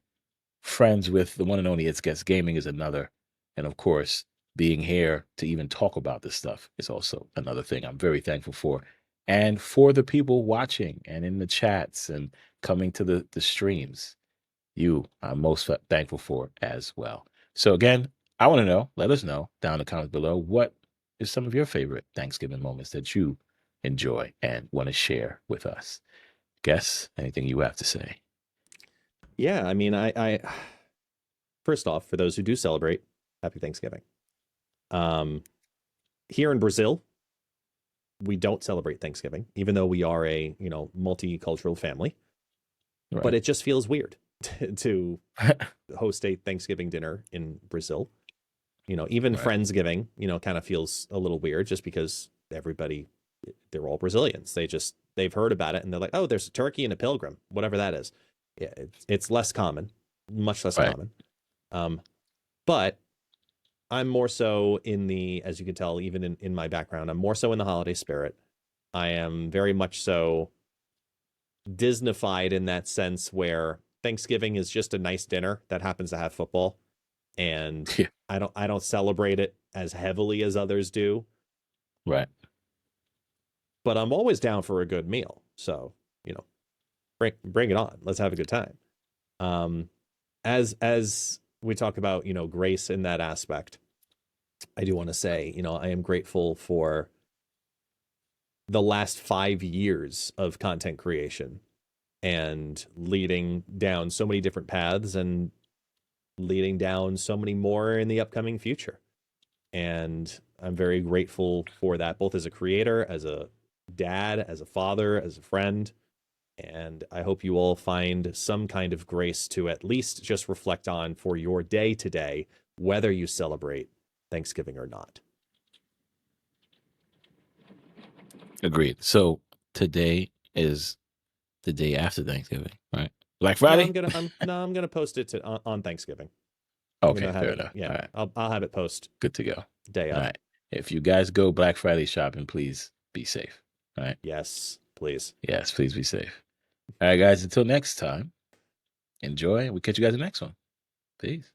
friends with the one and only ItsGuestGaming is another. And of course, being here to even talk about this stuff is also another thing I'm very thankful for. And for the people watching and in the chats and coming to the streams, I'm most thankful for as well. So again, I want to know, let us know down in the comments below, what is some of your favorite Thanksgiving moments that you enjoy and want to share with us? Guess anything you have to say? Yeah, I mean, I first off, for those who do celebrate, happy Thanksgiving. Here in Brazil, we don't celebrate Thanksgiving, even though we are a multicultural family. Right. But it just feels weird to host a Thanksgiving dinner in Brazil. Even Friendsgiving, kind of feels a little weird just because they're all Brazilians. They've heard about it and they're like, oh, there's a turkey and a pilgrim, whatever that is. Yeah, it's less common, much less common. But I'm more so as you can tell, even in my background, I'm more so in the holiday spirit. I am very much so Disneyfied in that sense where Thanksgiving is just a nice dinner that happens to have football. And I don't celebrate it as heavily as others do. Right. But I'm always down for a good meal. So, bring it on. Let's have a good time. As we talk about, grace in that aspect, I do want to say, I am grateful for the last 5 years of content creation and leading down so many different paths and leading down so many more in the upcoming future. And I'm very grateful for that, both as a creator, as a dad, as a father, as a friend. And I hope you all find some kind of grace to at least just reflect on for your day to day, whether you celebrate Thanksgiving or not. Agreed. So today is the day after Thanksgiving, right? Black Friday? I'm gonna post it on Thanksgiving. Okay, fair enough. Yeah, all right. I'll have it post. Good to go. Day up. All right. If you guys go Black Friday shopping, please be safe. All right. Yes. please. Yes, please be safe. All right, guys. Until next time, enjoy. We'll catch you guys in the next one. Peace.